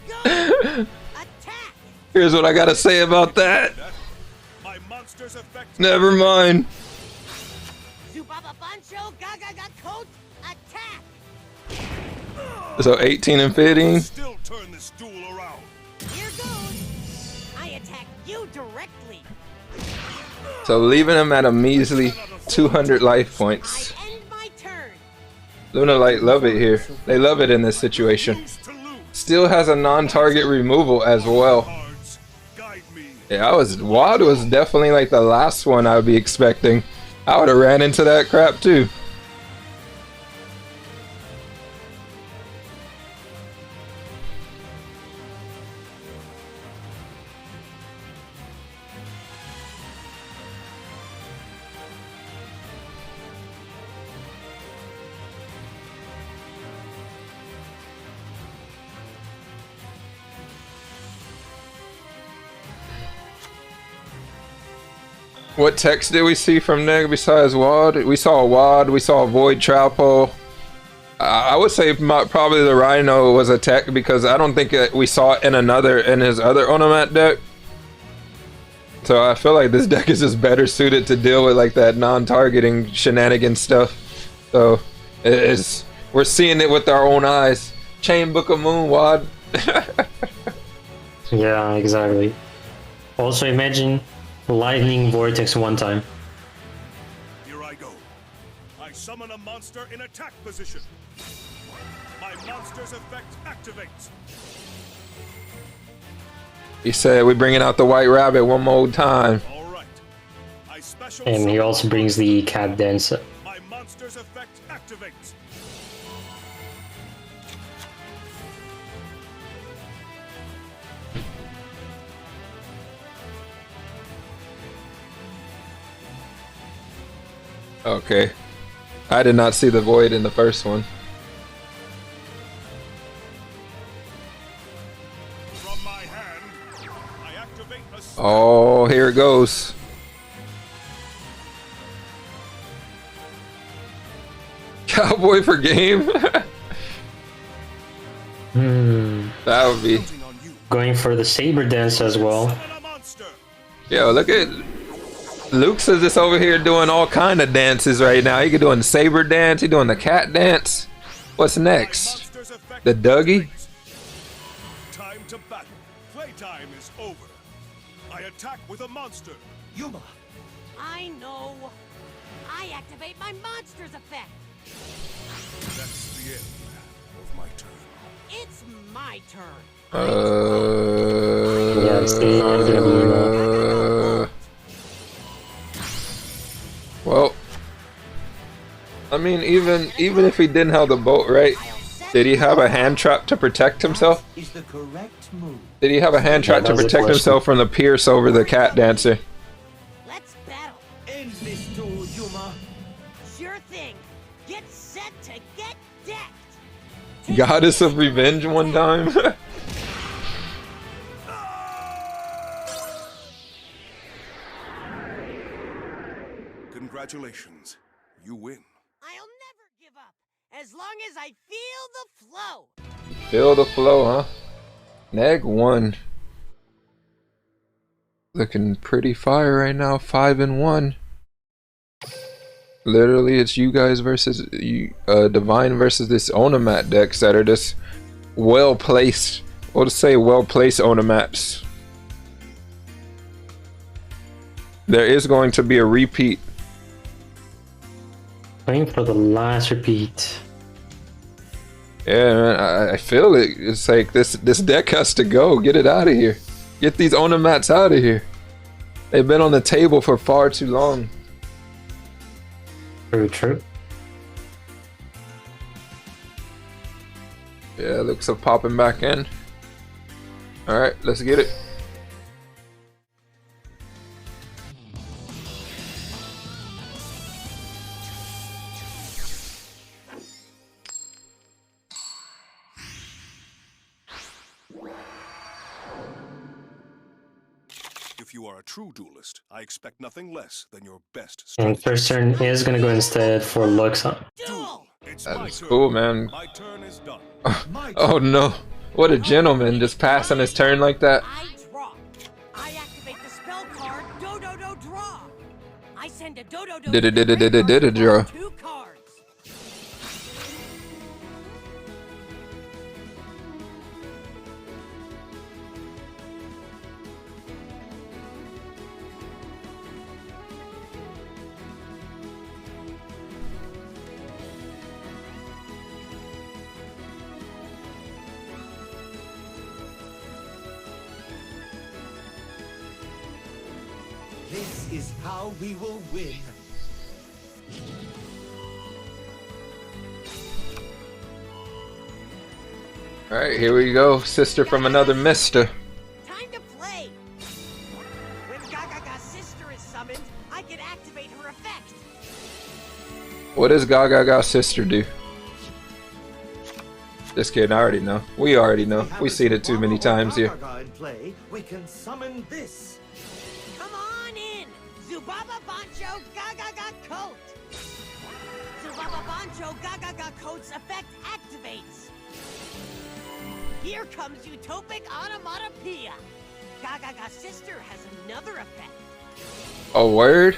go. Attack. Here's what I gotta say about that. My monster's effect. Never mind. Zubaba Bancho Gaga got coat. Attack. So 18 and 15. Still turn this duel around. Here goes. I attack you directly. So leaving him at a measly 200 life points. I end my turn. Lunalight love it here. They love it in this situation. Lose to lose. Still has a non-target removal as well. Cards, guide me. Yeah, WAD was definitely like the last one I would be expecting. I would have ran into that crap too. What text did we see from Neg besides WAD? We saw a WAD, we saw a Void Trap Hole. I would say probably the Rhino was a tech because I don't think we saw it in his other Onomat deck. So I feel like this deck is just better suited to deal with like that non-targeting shenanigan stuff. So we're seeing it with our own eyes. Chain Book of Moon, WAD. Yeah, exactly. Also, imagine lightning vortex one time. Here I go. I summon a monster in attack position. My monster's effect activates. He said we're bringing out the white rabbit one more time. All right. I special And he summon also brings the cat dancer. my monster's effect activates. Okay. I did not see the void in the first one. From my hand, I activate a Oh, here it goes. Cowboy for game? That would be... spelling on you. Going for the saber dance as well. Summon a monster. Yo, look at... Luke's is just over here doing all kind of dances right now. He doing the saber dance, he doing the cat dance. What's My next? monster's effect The Dougie? activates. Time to battle. Playtime is over. I attack with a monster. Yuma, I know. I activate my monster's effect. That's the end of my turn. It's my turn. Yeah, it's not gonna be enough. Well, I mean, even if he didn't have the boat, right? Did he have a hand trap to protect himself? is the correct move. Did he have a hand trap to that was the protect question. himself from the pierce over the cat dancer? Let's battle. End this duel, Yuma. Sure thing. Get set to get decked. Goddess of Revenge one time? Congratulations. You win. I'll never give up as long as I feel the flow. Feel the flow, huh? Neg 1. Looking pretty fire right now, 5-1. Literally, it's you guys versus Divine versus this Onomat decks that are just well placed. We'll just say well placed Onomats. There is going to be a repeat. Going for the last repeat. Yeah, man, I feel it. It's like this deck has to go. Get it out of here. Get these Onomats out of here. They've been on the table for far too long. Very true. Yeah, looks like popping back in. Alright, let's get it. If you are a true duelist, I expect nothing less than your best And strategy. first turn is gonna go instead for Luxa. Duel. It's my That's turn. cool, man. My turn is done. Oh no. What a gentleman, just passing his turn like that. I draw. I activate the spell card Do-Do-Do Draw. I send a Do-Do-Do to the Did-a-did-a-did-a-did-a graveyard to draw. draw 2 cards. This is how we will win. Alright, here we go. Sister from another mister. Time to play. When Gagaga's sister is summoned, I can activate her effect. What does Gagaga's sister do? Just kidding, I already know. We already know. Have We've a seen it too many Zubaba or times here. Gagaga in play, we can summon this. Come on in. Zubaba Bancho Gagaga Coat. Zubaba Bancho Gagaga Coat's effect activates. Here comes Utopic Onomatopoeia. Gagaga's sister has another effect. A word?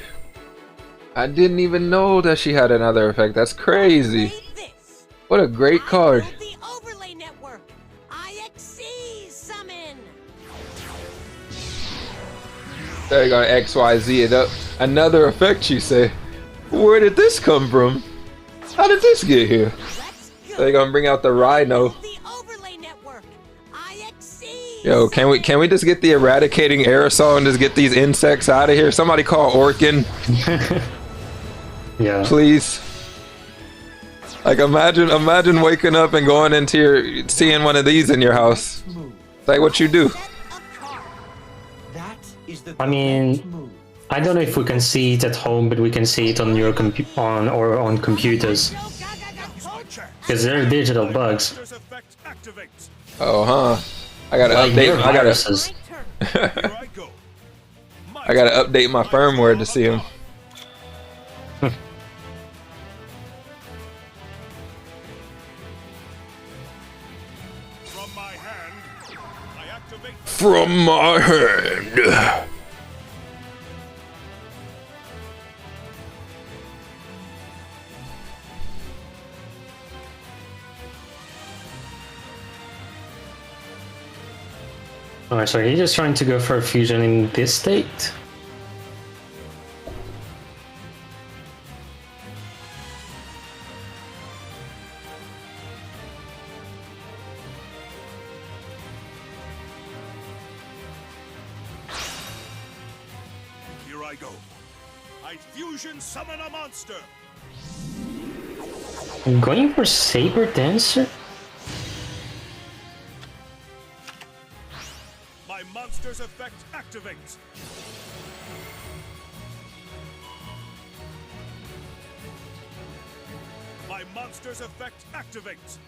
I didn't even know that she had another effect. That's crazy. Play this. What a great card. I built the overlay network. IXC summon. There you go, XYZ it up. Another effect, you say? Where did this come from? How did this get here? They're gonna bring out the rhino. Yo, can we just get the eradicating aerosol and just get these insects out of here? Somebody call Orkin. Yeah. Please. Like imagine waking up and going into your seeing one of these in your house. It's like what you do. I mean, I don't know if we can see it at home, but we can see it on your on computers. Because they're digital bugs. Oh, huh. I gotta like update. I viruses. I gotta update my firmware to see them. From my hand, I activate. From my hand. Alright, so he's just trying to go for a fusion in this state. Here I go. I fusion summon a monster. I'm going for Saber Dancer? My monster's effect activates. My monster's effect activates.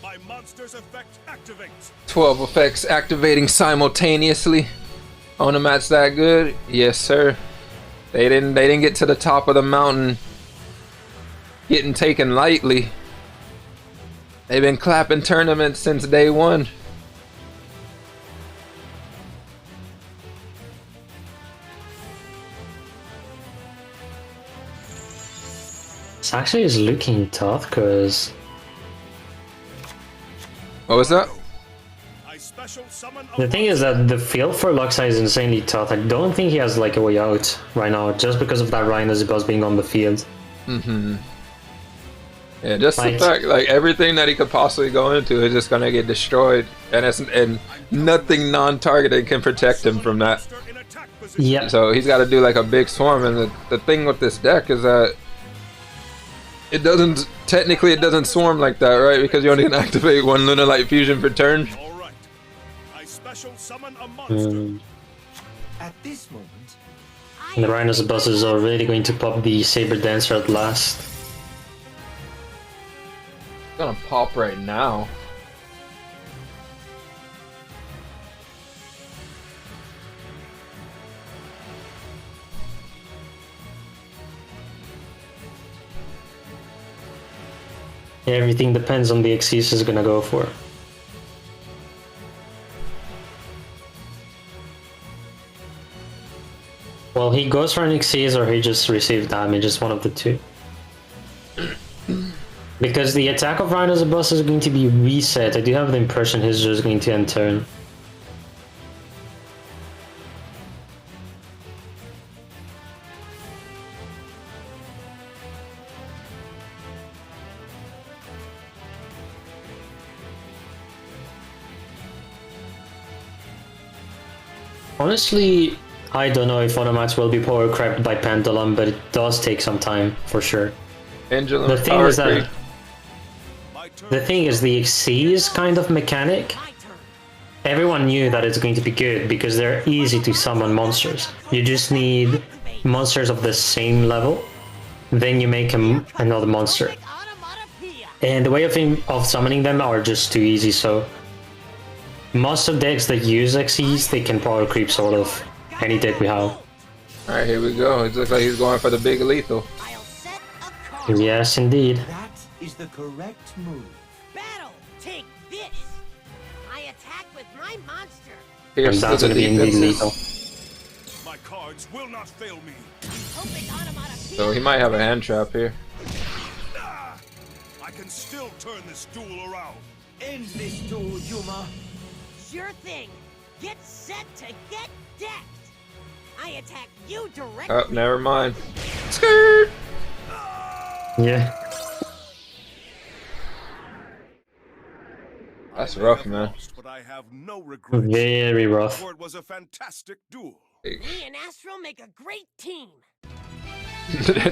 My monster's effect activates. 12 effects activating simultaneously. On a match that good? Yes, sir. They didn't get to the top of the mountain getting taken lightly. They've been clapping tournaments since day one. This actually is looking tough, because What was that? I special summon a the thing is that the field for Luxai is insanely tough. I don't think he has like a way out right now, just because of that Rhino's boss being on the field. Mm-hmm. Yeah, just Like- the fact, like everything that he could possibly go into is just gonna get destroyed, and nothing non-targeted can protect him from that. monster in attack position. Yeah. So he's got to do like a big swarm, and the thing with this deck is that it doesn't swarm like that, right? Because you only can activate one Lunar Light Fusion per turn. All right. I special summon a monster. At this moment, And the Rhino's boss is already going to pop the Saber Dancer at last. It's gonna pop right now. Everything depends on the Xyz is gonna go for. Well, he goes for an Xyz or he just receives damage, it's one of the two. Because the attack of Rhino's boss is going to be reset, I do have the impression he's just going to end turn. Honestly, I don't know if Onomats will be power crept by Pendulum, but it does take some time, for sure. Angela, The thing power is that creep. My turn. the thing is the Xyz kind of mechanic. My turn. Everyone knew that it's going to be good because they're easy to summon monsters. You just need monsters of the same level, then you make another monster. Onomatopoeia. And the way of summoning them are just too easy, so most of decks that use Xyz, they can power creep sort of any deck we have. Alright, here we go. It looks like he's going for the big lethal. I'll set a card. Yes, indeed. that is the correct move. Battle. Take this. I attack with my monster. Here's And that's the gonna be indeed defenses. lethal. My cards will not fail me. Open onomatopoeia. So he might have a hand trap here. Ah! I can still turn this duel around. End this duel, Yuma. Sure thing. Get set to get decked. I attack you directly. Oh, never mind. Skirt. Yeah. That's rough, man. But I have no regrets. Very rough. For it was a fantastic duel. Me and Astro make a great team.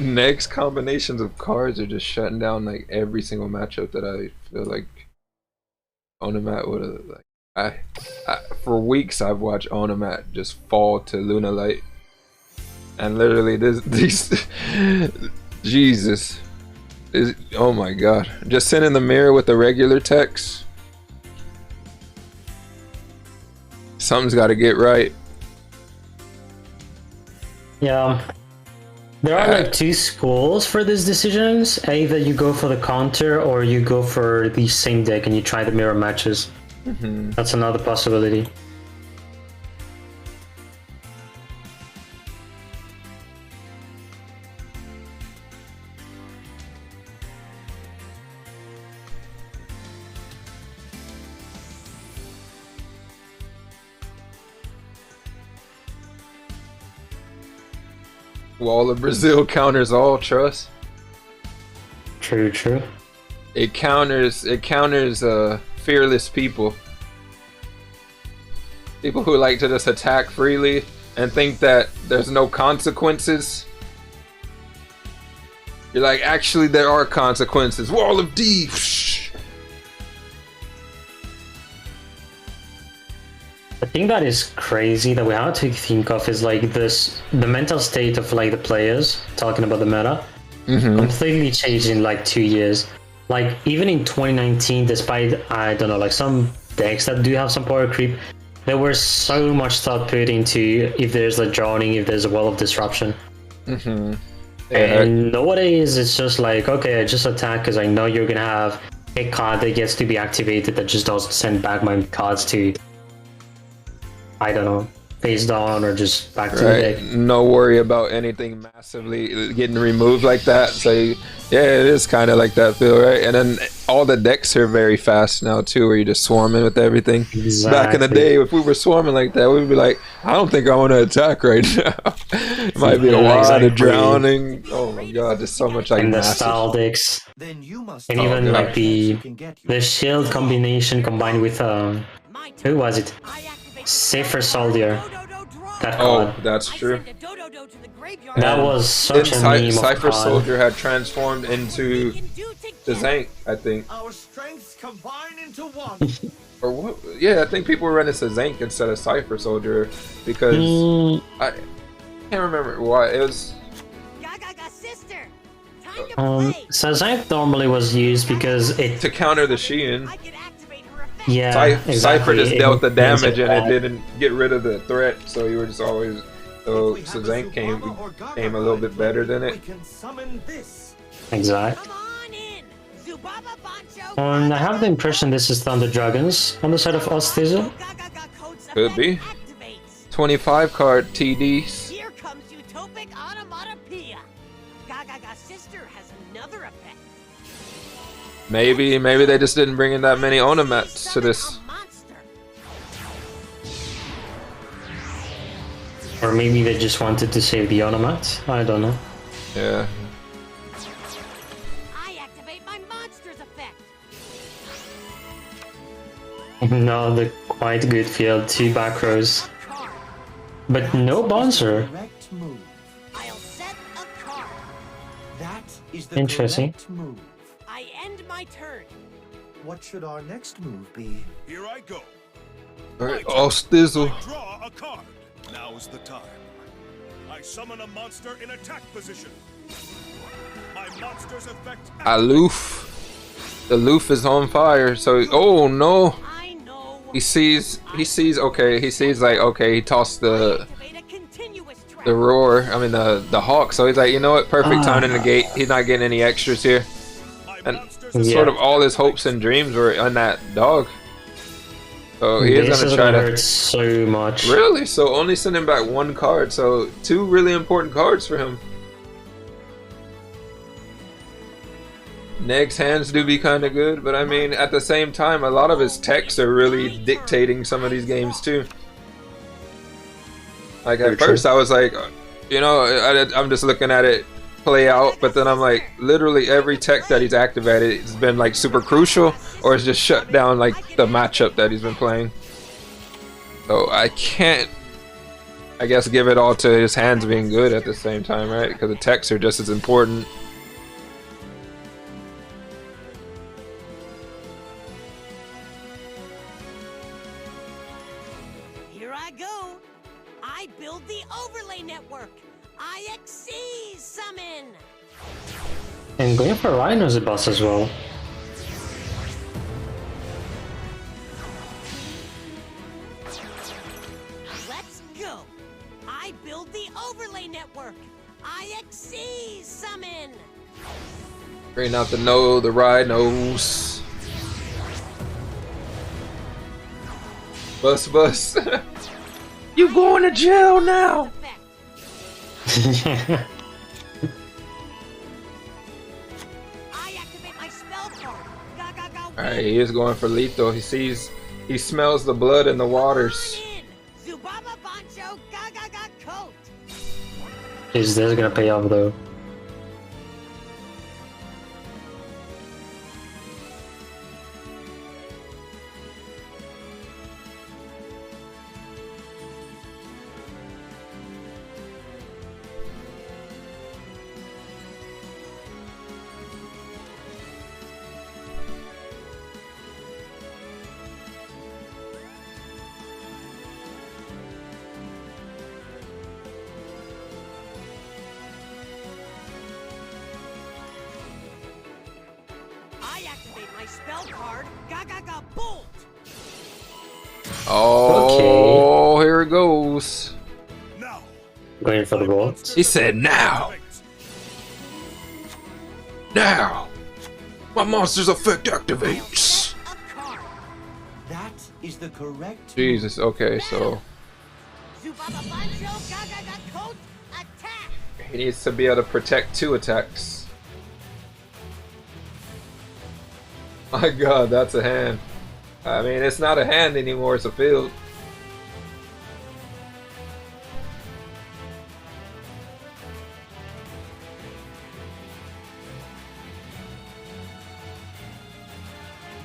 Next combinations of cards are just shutting down like every single matchup that I feel like Onomat would have like. I for weeks I've watched Onomat just fall to Lunalight, and literally these Jesus is, oh my god, just sitting in the mirror with the regular text. Something's got to get right. Yeah. There are like two schools for these decisions. Either you go for the counter or you go for the same deck and you try the mirror matches. That's another possibility. Wall of Brazil counters all, trust. True, true. It counters fearless people. People who like to just attack freely and think that there's no consequences. You're like, actually there are consequences. Wall of D. The thing that is crazy that we have to think of is like the mental state of like the players, talking about the meta, completely changed in like 2 years. Like even in 2019, despite, I don't know, like some decks that do have some power creep, there was so much thought put into if there's a drowning, if there's a wall of disruption. And nowadays it's just like, okay, I just attack because I know you're gonna have a card that gets to be activated that just doesn't send back my cards to, I don't know, face down or just back to the deck. No worry about anything massively getting removed like that. So yeah, it is kind of like that feel, right? And then all the decks are very fast now too, where you're just swarming with everything. Exactly. Back in the day, if we were swarming like that, we'd be like, I don't think I want to attack right now. It might be a lot of drowning. Oh my god, there's so much like and the massive. style decks, Then you must and even God. like the shield combination combined with who was it? Safer Soldier. That Oh, card. that's true. That was such a meme of Cypher card. Soldier had transformed into the Zank, I think. Our strengths combine into one. Or what? Yeah, I think people were running Zank instead of Cypher Soldier because I can't remember why. It was Sazank normally was used because it, to counter the Sheehan. yeah, exactly. Cypher just dealt the It makes damage and bad. it didn't get rid of the threat, so you were just always. So Zank came a little bit better than We it. can summon this. Exact. Come on in. Zubaba Bancho. I have the impression this is Thunder Dragons on the side of Ostizel. Could be. 25 card TDs. Here comes Utopic Onomatopoeia. Gagaga Sister has another effect. Maybe they just didn't bring in that many Onomats to this. Or maybe they just wanted to save the Onomat. I don't know. Yeah. I activate my monster's effect. No, the quite good field, 2 back rows. Card. But no Bonzer. Correct move. I'll set a card. That is the Interesting. correct move. I end my turn. What should our next move be? Here I go. Alright, oh Stizzle. Draw a card. Now's the time. I summon a monster in attack position. My monster's effect. Aloof. The Loof is on fire, so oh no. I know. He sees okay, he sees like okay, he tossed the Activate a continuous trap. roar, I mean the hawk, so he's like, you know what, perfect time to negate. He's not getting any extras here. My And monster's Yeah. sort of all his hopes and dreams were on that dog. So he is This gonna is try gonna to hurt so much. really, so only sending back 1 card, so 2 really important cards for him. Neg's hands do be kind of good, but I mean, at the same time, a lot of his techs are really dictating some of these games too. Like Very at first true. I was like, you know, I'm just looking at it play out, but then I'm like, literally every tech that he's activated has been like super crucial, or it's just shut down like the matchup that he's been playing. So I can't, I guess, give it all to his hands being good at the same time, right? Because the techs are just as important. Here I go. I build the overlay network. IXC summon. And going for Rhino's a boss as well. Let's go. I build the overlay network. IXC summon. Bring out the rhinos. Bus. You going to jail now? Effect. I activate my spell card. Alright, he is going for lethal. He smells the blood in the waters. Zubaba Bancho Gaga coat. Is this gonna pay off though? I activate my spell card. Gaga bolt. Oh, here it goes. Now, Going for the bolt. He said now. Now. My monster's effect activates. A card. That is the correct. Jesus, okay, so Zubaba Bancho Gaga coat. Attack. he needs to be able to protect 2 attacks. My god, that's a hand. I mean, it's not a hand anymore, it's a field.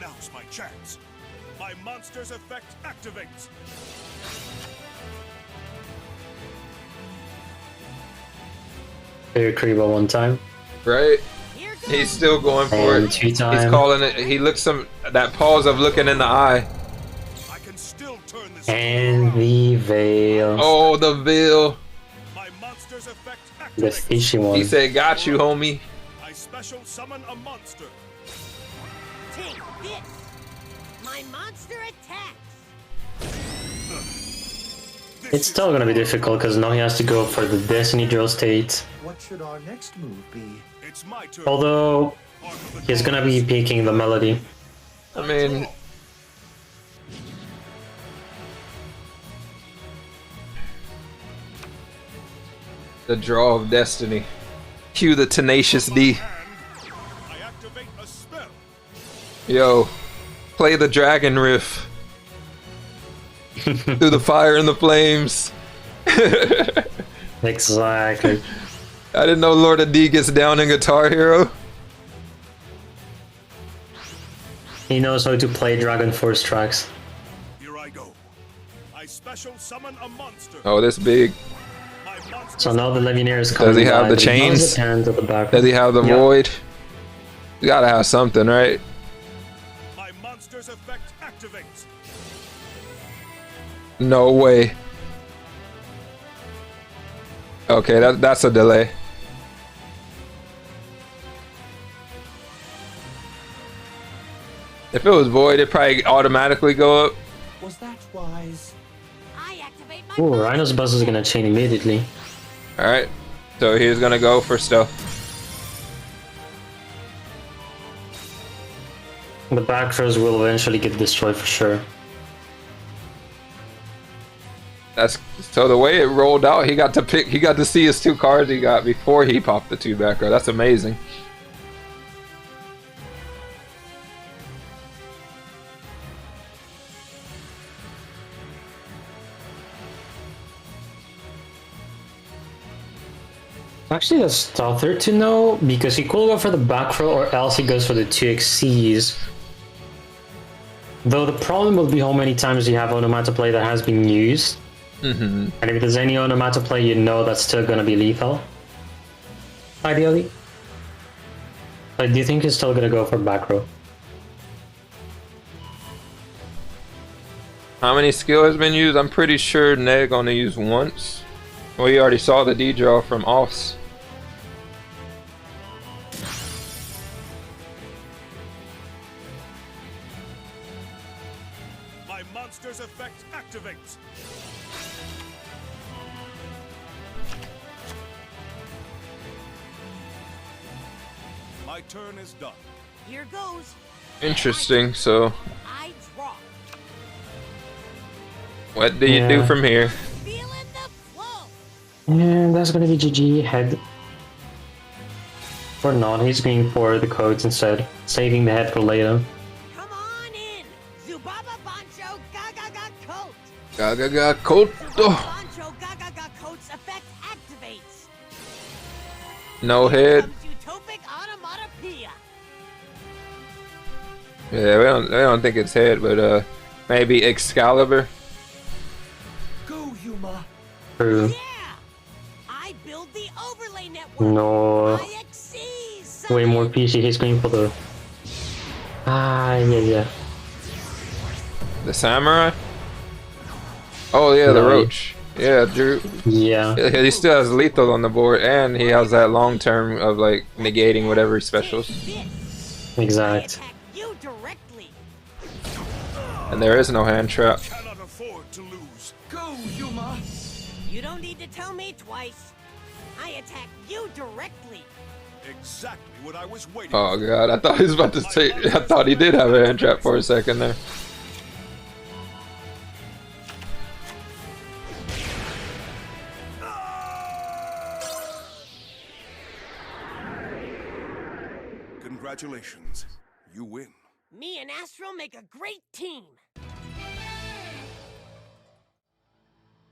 now's my chance. My monster's effect activates. Very Kriba one time. Right? Here goes. He's still going for And it. 2 He's times. calling it. He looks some that pause of looking in the eye. I can still turn this And around. the veil. Oh, the veil. My monster's effect The activates. fishy one. He said, "Got you, homie." I special summon a monster. Take this. My monster attacks. This It's is still gonna be difficult because now he has to go for the Destiny Drill state. What should our next move be? It's my turn. Although Part of the he's gonna be picking the melody. I mean, the draw of destiny. Cue the tenacious D. hand, I activate a spell. Yo, play the dragon riff through the fire and the flames. Exactly. I didn't know Lord of D gets down in Guitar Hero. He knows how to play Dragon Force tracks. Here I go. I special summon a monster. Oh, this big. My monster. So now the Legionnaire is coming. Does he have by, the but he has chains? the hand at the back. Does he have the Yeah. void? You gotta have something, right? My monster's effect activates. No way. Okay, that's a delay. If it was void, it'd probably automatically go up. Was that wise? I activate my Ooh, Rhino's buzz is gonna chain immediately. Alright, so he's gonna go for stuff. The back rows will eventually get destroyed for sure. That's so the way it rolled out, he got to see his 2 cards he got before he popped the 2 back row. That's amazing. Actually, that's tougher to know because he could go for the back row or else he goes for the 2xcs. Though the problem will be how many times you have onomatopoeia that has been used. And if there's any onomatopoeia you know that's still gonna be lethal. Ideally. But do you think he's still gonna go for back row? How many skill has been used? I'm pretty sure Neg only used once. Well, you already saw the D-draw from offs. My monster's effect activates. My turn is done. Here goes. Interesting, so I draw. what do you do from here? Feeling the flow. And that's gonna be GG head. Or not, he's going for the codes instead, saving the head for later. Come on in. Zubaba Bancho Gaga Coat. Gaga cold. Zubaba Bancho Gaga Coat's effect activates. No head. Comes utopic onomatopoeia. Yeah, we don't think it's head, but maybe Excalibur. Go, Yuma. True. Yeah. I build the overlay network. No. I exceed. Way more PC, he's going for the... yeah. The samurai. Oh yeah, the No, roach. Yeah, Drew. Yeah. He still has lethal on the board, and he has that long term of like negating whatever he specials. I Exact. attack you directly. And there is no hand trap. Cannot afford to lose. Go, Yuma. You don't need to tell me twice. I attack you directly. Exactly what I was waiting Oh god, I thought he was about to say. I thought he did have a hand trap for a second there. Congratulations. You win. Me and Astro make a great team.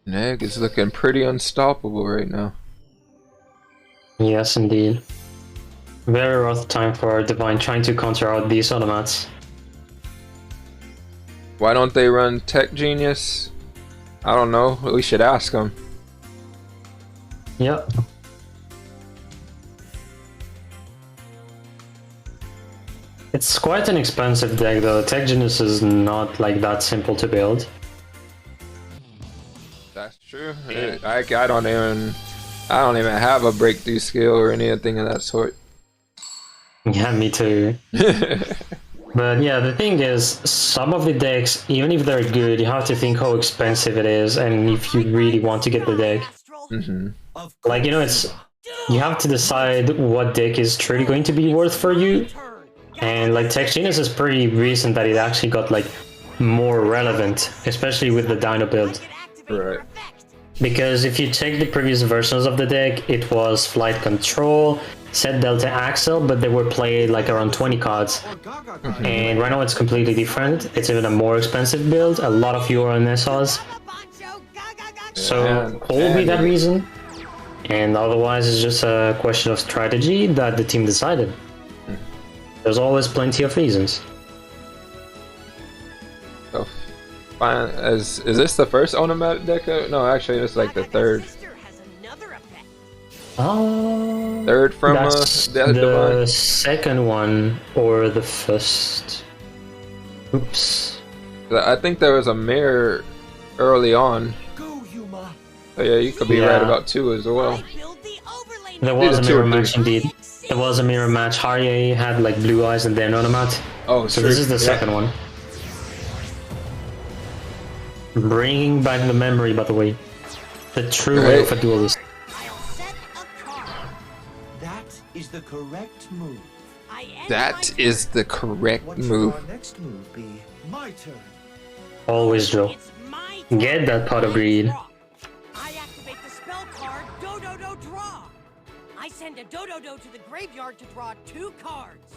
Neg is looking pretty unstoppable right now. Yes, indeed. Very rough time for Divine trying to counter out these automats. Why don't they run Tech Genius? I don't know. We should ask them. Yep. It's quite an expensive deck though. Tech Genius is not like that simple to build. That's true. I don't even have a breakthrough skill or anything of that sort. Yeah, me too. But yeah, the thing is, some of the decks, even if they're good, you have to think how expensive it is, and if you really want to get the deck. Astral. Like, you know, you have to decide what deck is truly going to be worth for you. Turn. And like Tech Genius is pretty recent that it actually got like more relevant, especially with the Dino build. Right. Because if you take the previous versions of the deck, it was Flight Control, Set Delta Axle, but they were played like around 20 cards. Or Gaga. And right now it's completely different. It's even a more expensive build, a lot of you are on SRs. So And- what will be and- that reason? And otherwise it's just a question of strategy that the team decided. There's always plenty of reasons. So, fine. Is this the first Onomat deck? No, actually, it's like the third. Third from That's the the Divine. second one or the first. Oops. I think there was a mirror early on. Go, Yuma. So yeah, you could be Yeah. right about two as well. There was a These are two mirror or match three. indeed. There was a mirror match. Harye had like blue eyes and then Onomat. Oh, So true. this is the Yeah. second one. Bringing back the memory, by the way. The true way of a duelist. That is the correct move. That is the correct What move. should our next move be? My turn. Always draw. Get that pot of greed. I activate the spell card Do-Do-Do Draw. I send a Do-Do-Do to the graveyard to draw 2 cards.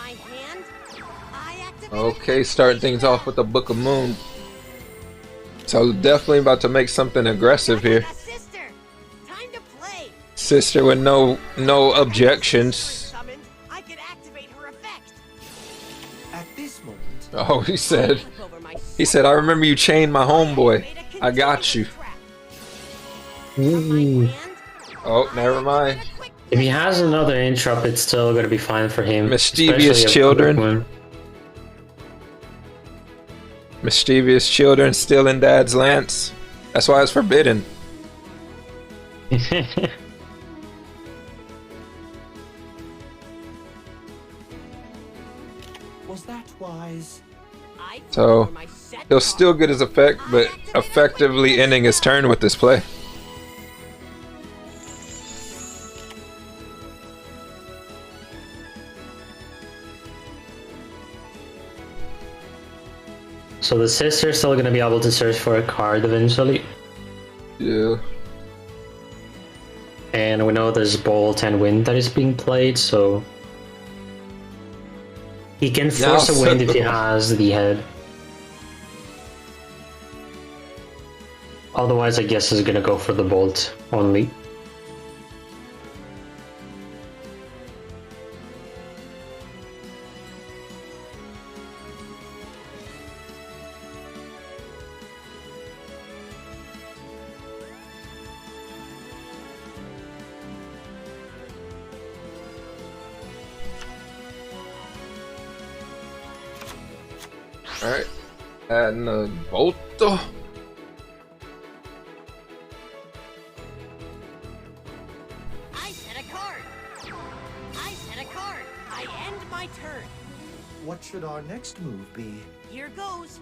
my hand, I activate. Okay, starting things off with the Book of Moon. So definitely about to make something aggressive here. Sister, time to play. Sister with no objections. Summoned, I can activate her effect. At this moment, Oh, he said, I remember you chained my homeboy. I got you. Ooh. Oh, never mind. If he has another interrupt, it's still gonna be fine for him. Mischievous especially a children. quick one. Mischievous children stealing dad's lance. That's why it's forbidden. was that wise? So he'll still get his effect, but effectively ending his turn with this play. So the sister's still gonna be able to search for a card eventually. Yeah. And we know there's Bolt and Wind that is being played, so he can force a Wind if he has the head. Otherwise, I guess he's gonna go for the Bolt only. Alright. Adding a bolt. I set a card. I set a card. I end my turn. What should our next move be? Here goes.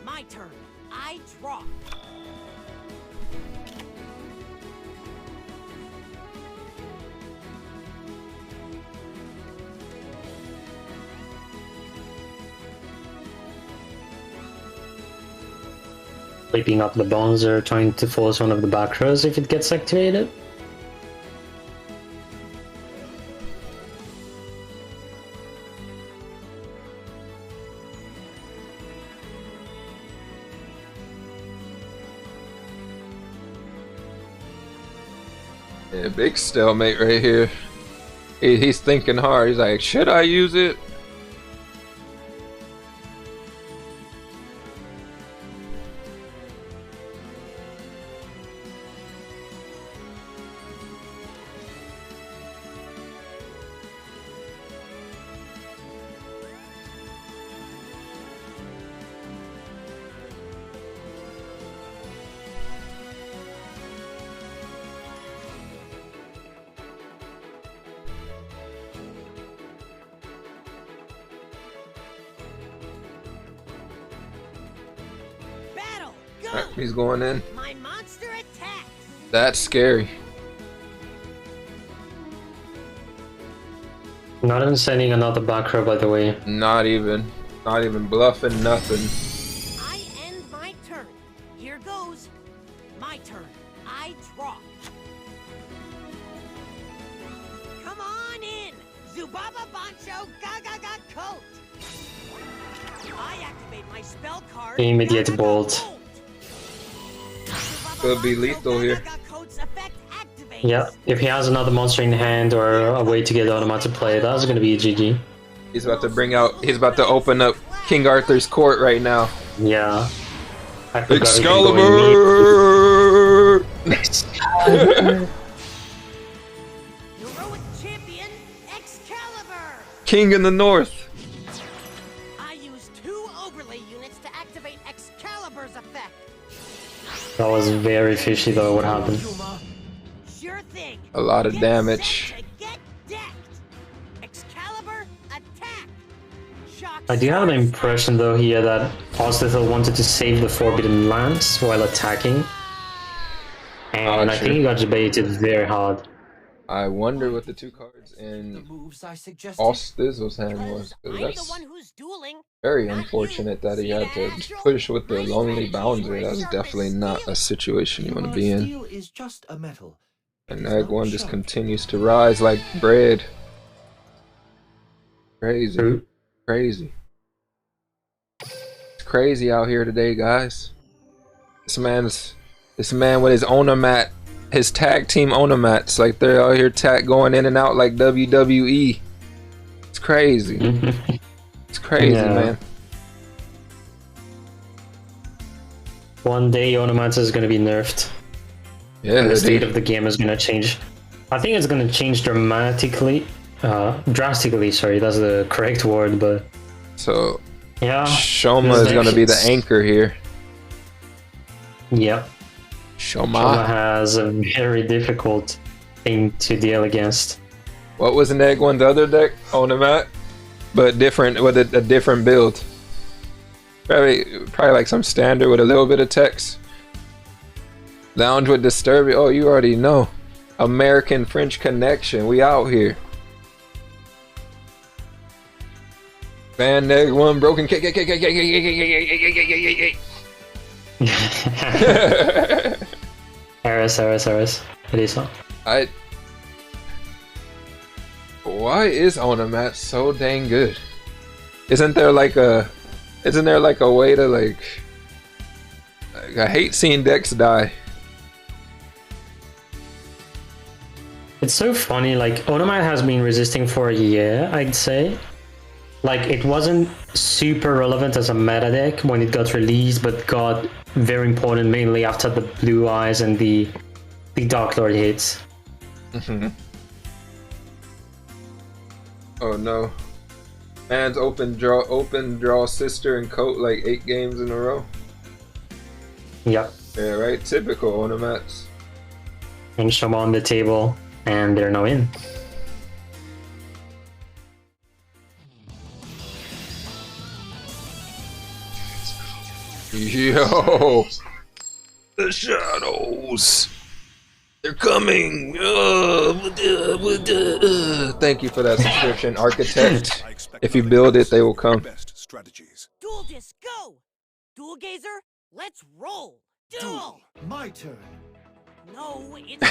My turn. I draw. Sleeping up the bones or trying to force one of the back rows if it gets activated. Yeah, big stalemate right here. He's thinking hard. He's like, should I use it? Battle. Go. Alright, he's going in. My monster attacks. That's scary. Not even sending another back row, by the way. Not even bluffing, nothing. I end my turn. Here goes. My turn. I draw. Come on in. Zubaba Bancho Gaga Coat. I activate my spell card. Immediate Gaga Bolt. Could be lethal here. Yeah, if he has another monster in hand or a way to get the automatic play, that's gonna be a GG. He's about to bring out. He's about to open up King Arthur's court right now. Yeah. I forgot he can go Excalibur! Heroic champion Excalibur. King in the North. I use 2 overlay units to activate Excalibur's effect. That was very fishy though, what happened. Sure thing. A lot of Get damage. set to get decked. Excalibur, attack. Shock I do have an Stars. impression though here that Ostithel wanted to save the Forbidden Lance while attacking. And I think he got debated very hard. I wonder what the 2 cards The in moves I suggested. Osthizel's hand was. 'Cause I'm the that's one who's dueling. very unfortunate that he had to push with the Lonely Bouncer. That's definitely not a situation you want to be in. Steel is just a metal. And Egg 1 just continues to rise like bread. Crazy. Crazy. It's crazy out here today, guys. This man with his onomat, his tag team onomats, like they're out here going in and out like WWE. It's crazy. It's crazy, man. One day onomats is gonna be nerfed. Yeah, And the state of the game is gonna change. I think it's gonna change drastically. Sorry, that's the correct word, but so yeah, Shoma is gonna be the anchor here. Yep. Shoma has a very difficult thing to deal against. What was in egg one's other deck? Onomat, but different with a different build. Probably like some standard with a little bit of text. Lounge with Disturbing. Oh, you already know. American French Connection. We out here. Van Neg one broken kick. Eris. It is not. Why is Onomat so dang good? Isn't there like a way to like I hate seeing decks die. It's so funny, like Onomat has been resisting for a year, I'd say. Like it wasn't super relevant as a meta deck when it got released, but got very important mainly after the Blue Eyes and the Dark Lord hits. Oh no. Man's open draw sister and coat like 8 games in a row. Yep. Yeah, right? Typical Onomats. And Shoma on the table, and they're now in. Yo! The shadows! They're coming! Thank you for that subscription, Architect. If you build it, they will come. Duel Disc, go! Duel Gazer, let's roll! Duel! My turn. No, it's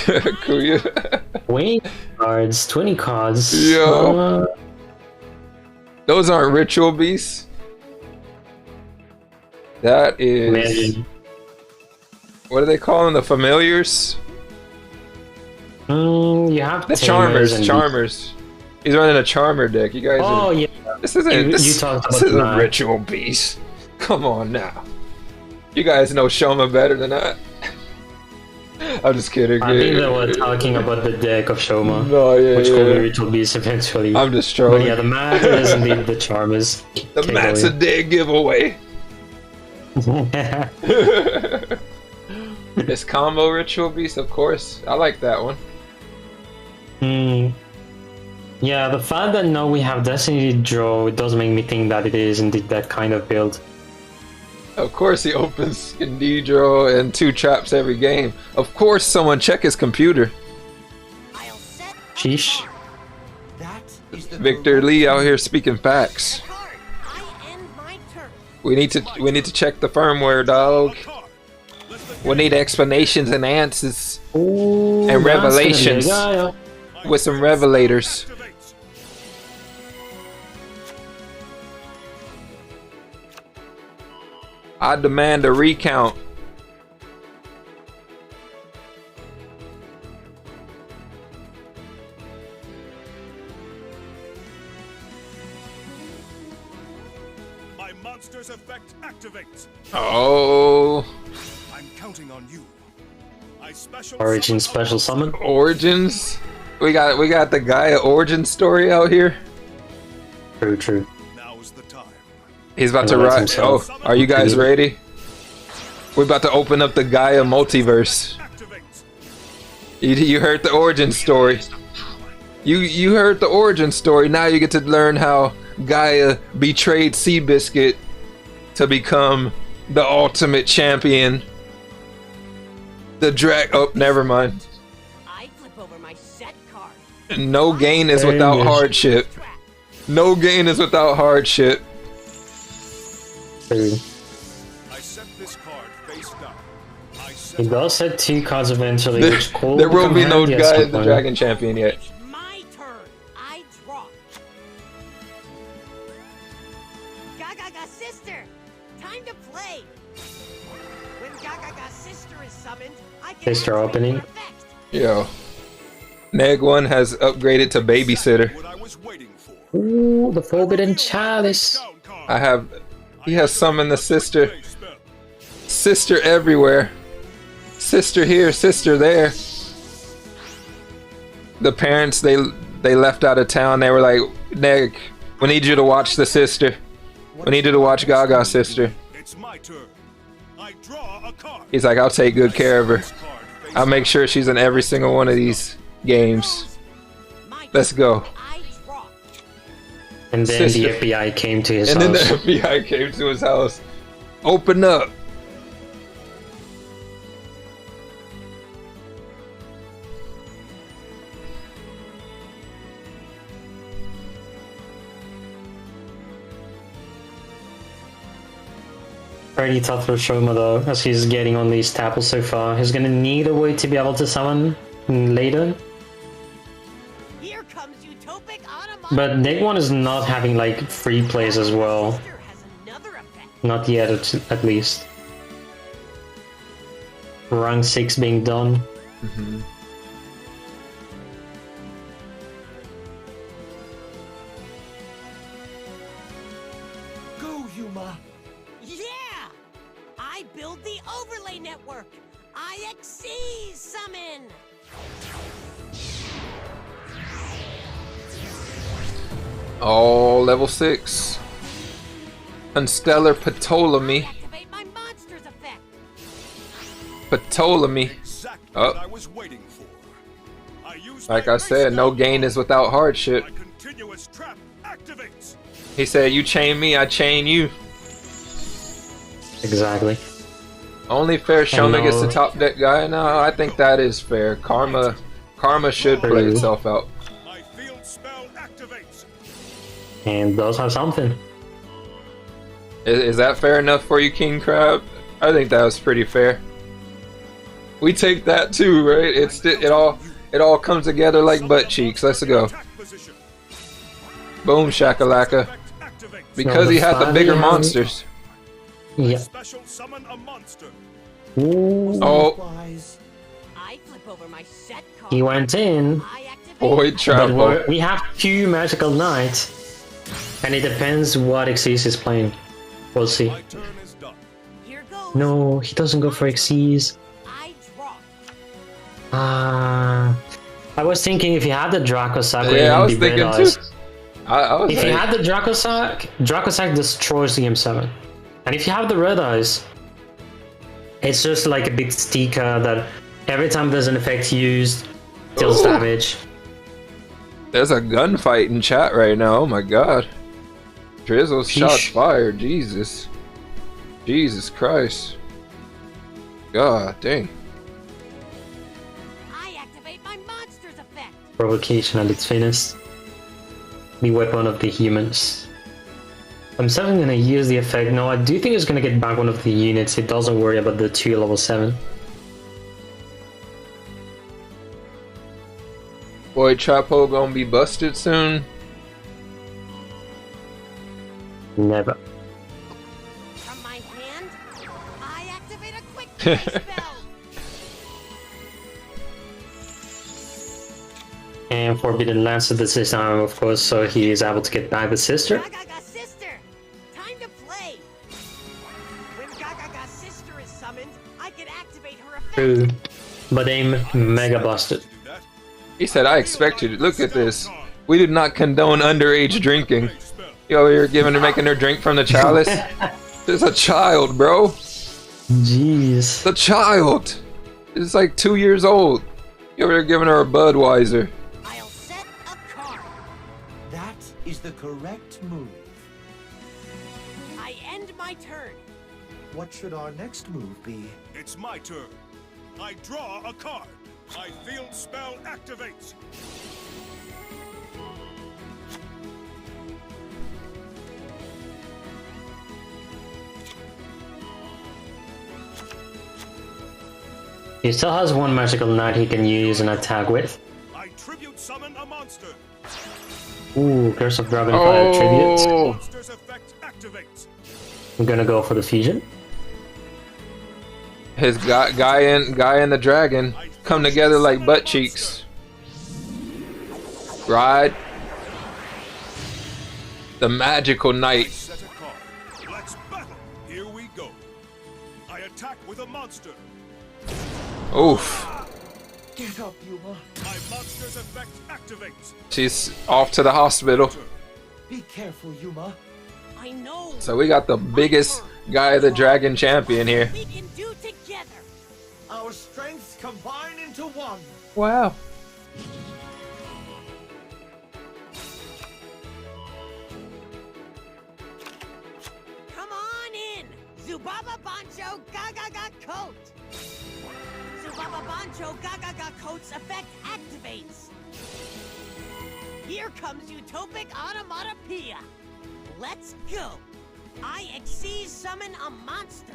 Kuya. Wait, cards, 20 cards. Yo. Those aren't ritual beasts. That is... Imagine. What do they call them? The familiars? You have the Charmers. He's running a Charmer deck. You guys Oh, yeah. This isn't a ritual beast. Come on now. You guys know Shoma better than that. I'm just kidding. I think they were talking about the deck of Shoma. No, which will be Ritual Beast eventually. I'm just trolling. But yeah, the mat is indeed the Charmers. The mat's a dead giveaway. This combo Ritual Beast, of course. I like that one. Yeah, the fact that now we have Destiny Draw does make me think that it is indeed that kind of build. Of course he opens in D-Draw and 2 traps every game. Of course someone check his computer. Sheesh. Victor Lee out here speaking facts. We need to check the firmware, dog. We need explanations and answers. And revelations. With some revelators. I demand a recount. My monster's effect activates. Oh. I'm counting on you. Origin special summon. Origins. We got the Gaia origin story out here. True. Now's the time. He's about to ride. Oh, are you guys ready? We're about to open up the Gaia multiverse. You heard the origin story. You heard the origin story. Now you get to learn how Gaia betrayed Seabiscuit to become the ultimate champion. The Drak. Oh, never mind. I flip over my set card. No gain is without hardship. No gain is without hardship. I set this card face down. He does set 2 cards eventually, which could there will be no handy guy at as the Dragon Champion yet. My turn. I draw. Time to play. When Gagaga's sister is summoned, I can Sister activate opening. her effect. Yo. Neg 1 has upgraded to babysitter. What I was waiting for. Ooh, the Forbidden Chalice. He has summoned the sister. Sister everywhere. Sister here, sister there. The parents, they left out of town. They were like, Neg, we need you to watch the sister. We need you to watch Gaga's sister. It's my turn. I draw a card. He's like, I'll take good care of her. I'll make sure she's in every single one of these games. Let's go. I draw. And then Sister. the FBI came to his And then the house. FBI came to his house. Open up. Pretty tough for Shoma though, as he's getting on these tapples so far. He's gonna need a way to be able to summon later. Here comes utopic automata. But Neg 1 is not having like free plays as well. Sister has another effect. Not yet, at least. Rank 6 being done. Go, Yuma. Yeah! I build the overlay network. IXC summon. Oh, level 6. Unstellar Ptolemy. Activate my monster's effect. Ptolemy. Exactly Oh. what I was waiting for. I use Like my I said, no gain is without hardship. My continuous trap activates. He said, you chain me, I chain you. Exactly. Only fair Shona gets the no. top deck guy. No, I think that is fair. Karma should play True. itself out. My field spell activates. And does have something. Is that fair enough for you, King Crab? I think that was pretty fair. We take that too, right? It all comes together like butt cheeks. Let's go. Attack position. Boom shakalaka. Effect activates. Because No, he the had the funny bigger one- monsters. Yeah. Special summon a monster. Ooh. Oh, Wise. I flip over my set card. He went in. I activate boy, But travel. we have 2 Magical Knights. And it depends what Xyz is playing. We'll see. My turn is done. Here goes. No, he doesn't go for Xyz. I draw. I was thinking if you had the Dracosac, Yeah, I was it'd be thinking Red too. Eyes. I was If you like, had the Dracosac destroys the M7. And if you have the Red Eyes, it's just like a big sticker that every time there's an effect used, deals Ooh. damage. there's a gunfight in chat right now. Oh my god. Drizzle's shot Sheesh. fired. Jesus. Jesus Christ. God dang. I activate my monster's effect. Provocation at its finest. The weapon of the humans. I'm 7 gonna use the effect. No, I do think it's gonna get back one of the units. It doesn't worry about the 2 level 7. Boy, Trapo gonna be busted soon. Never. From my hand, I activate a quick play spell. And Forbidden Lance at this time, of course, so he is able to get back the sister. Gagaga's sister. Time to play. When Gagaga's sister is summoned, I can activate her effect. True. But aim mega busted. Do that. He said, I expect you to look at this. We do not condone underage drinking. Spell. You over here giving her, making her drink from the chalice? It's a child, bro. Jeez. It's a child. It's like 2 years old. You over here giving her a Budweiser. I'll set a card. That is the correct move. I end my turn. What should our next move be? It's my turn. I draw a card. My field spell activates. He still has 1 magical knight he can use and attack with. I tribute summon a monster. Ooh, Curse of Dragonfire tribute. Oh, Monster's effect activates. I'm gonna go for the fusion. His guy and the dragon come together like butt cheeks. Ride. The magical knight. Set a card. Let's battle. Here we go. I attack with a monster. Oof. Get up, Yuma. My monster's effect activates. She's off to the hospital. Be careful, Yuma. I know. So we got the biggest guy, the dragon champion here. We can do together. Our strengths combine into one. Wow. Come on in. Zubaba Bancho Gaga Coat. Zubaba Bancho Gaga Coat's effect activates. Here comes Utopic Onomatopoeia. Let's go. I exceed summon a monster.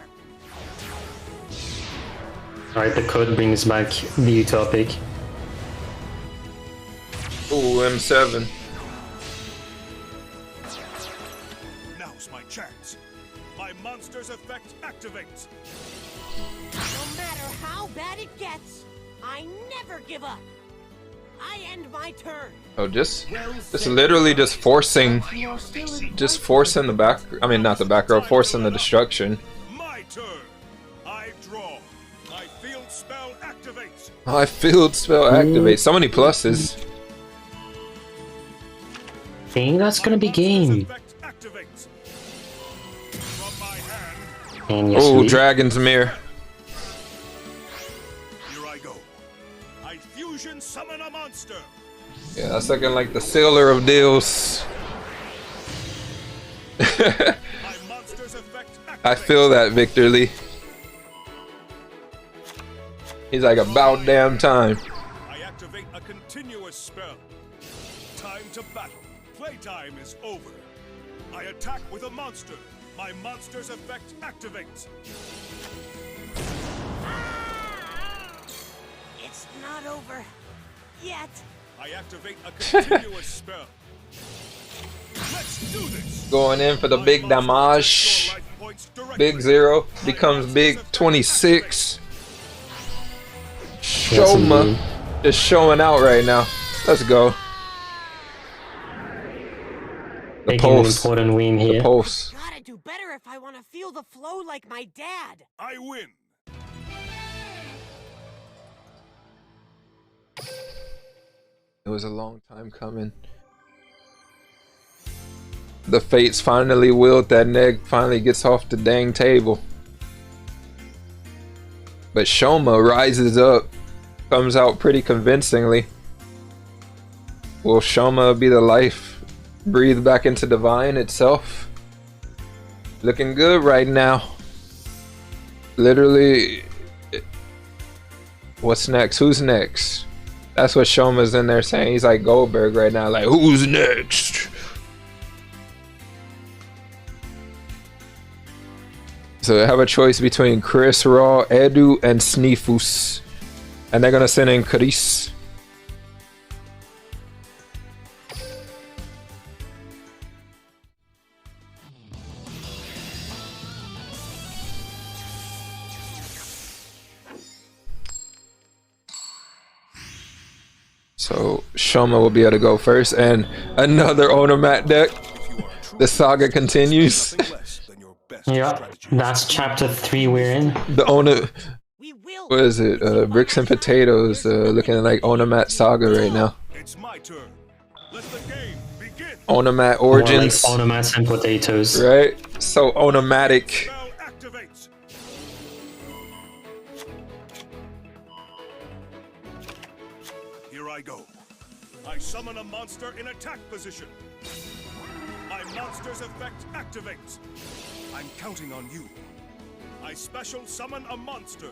Alright, the code brings back the Utopic. Ooh, M7. Now's my chance. My monster's effect activates. No matter how bad it gets, I never give up. I end my turn. Oh, just literally just forcing the back. I mean, not the back row, forcing the destruction. My turn. I draw. My field spell activates. My field spell activates. So many pluses. I think that's gonna be game. Effect activates. From my hand, And yes, Oh, we- Dragon's Mirror. here I go. I fusion summon a monster. Yeah, that's looking like the sealer of deals. My monster's effect activates. I feel that, Victor Lee. He's like, about damn time. I activate a continuous spell. Time to battle. Playtime is over. I attack with a monster. My monster's effect activates. It's not over yet. I activate a continuous spell. Let's do this. Going in for the big damage. Your life points directly. Big 0 becomes big 26. Shoma is showing out right now. Let's go. The Taking an pulse. important win here. The pulse. Gotta do better if I want to feel the flow like my dad. I win. It was a long time coming. The fates finally willed that Neg finally gets off the dang table. But Shoma rises up, comes out pretty convincingly. Will Shoma be the life breathed back into Divine itself? Looking good right now. Literally, what's next? Who's next? That's what Shoma's in there saying. He's like Goldberg right now, like, who's next? So they have a choice between Chris, Raw, Edu, and Sneefus. And they're gonna send in Chris. So Shoma will be able to go first, and another Onomat deck. The saga continues. Nothing less than your best Yeah, strategy. that's chapter 3 we're in. The Ona, We will. what is it? Bricks and Potatoes, looking like Onomat Saga right now. It's my turn. Let the game begin. Onomat More like Origins, ornaments and potatoes. right? So onomatic. Spell activates. Here I go. I summon a monster in attack position. My monster's effect activates. I'm counting on you. I special summon a monster.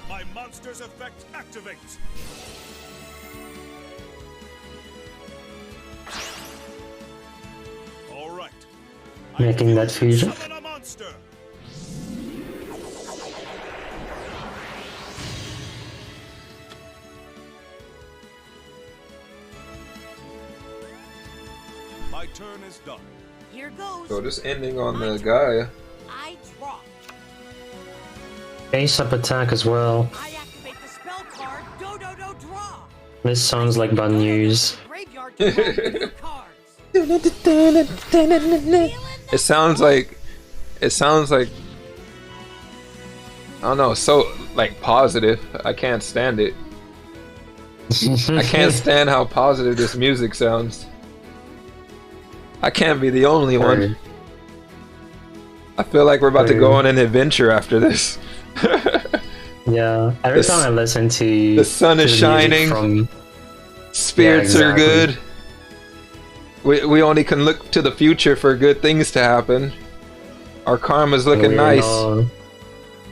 My monster's effect activates. All right. Making that fusion. Summon a monster. My turn is done. Here goes. So this ending on the guy. I draw. Base up attack as well. I activate the spell card. Draw. This sounds like bad news. Graveyard to draw 2 cards. It sounds like I don't know, so like positive. I can't stand it. I can't stand how positive this music sounds. I can't be the only one. I feel like we're about to go on an adventure after this. Yeah, every time I listen to the sun is shining, spirits are good. We only can look to the future for good things to happen. Our karma's looking nice.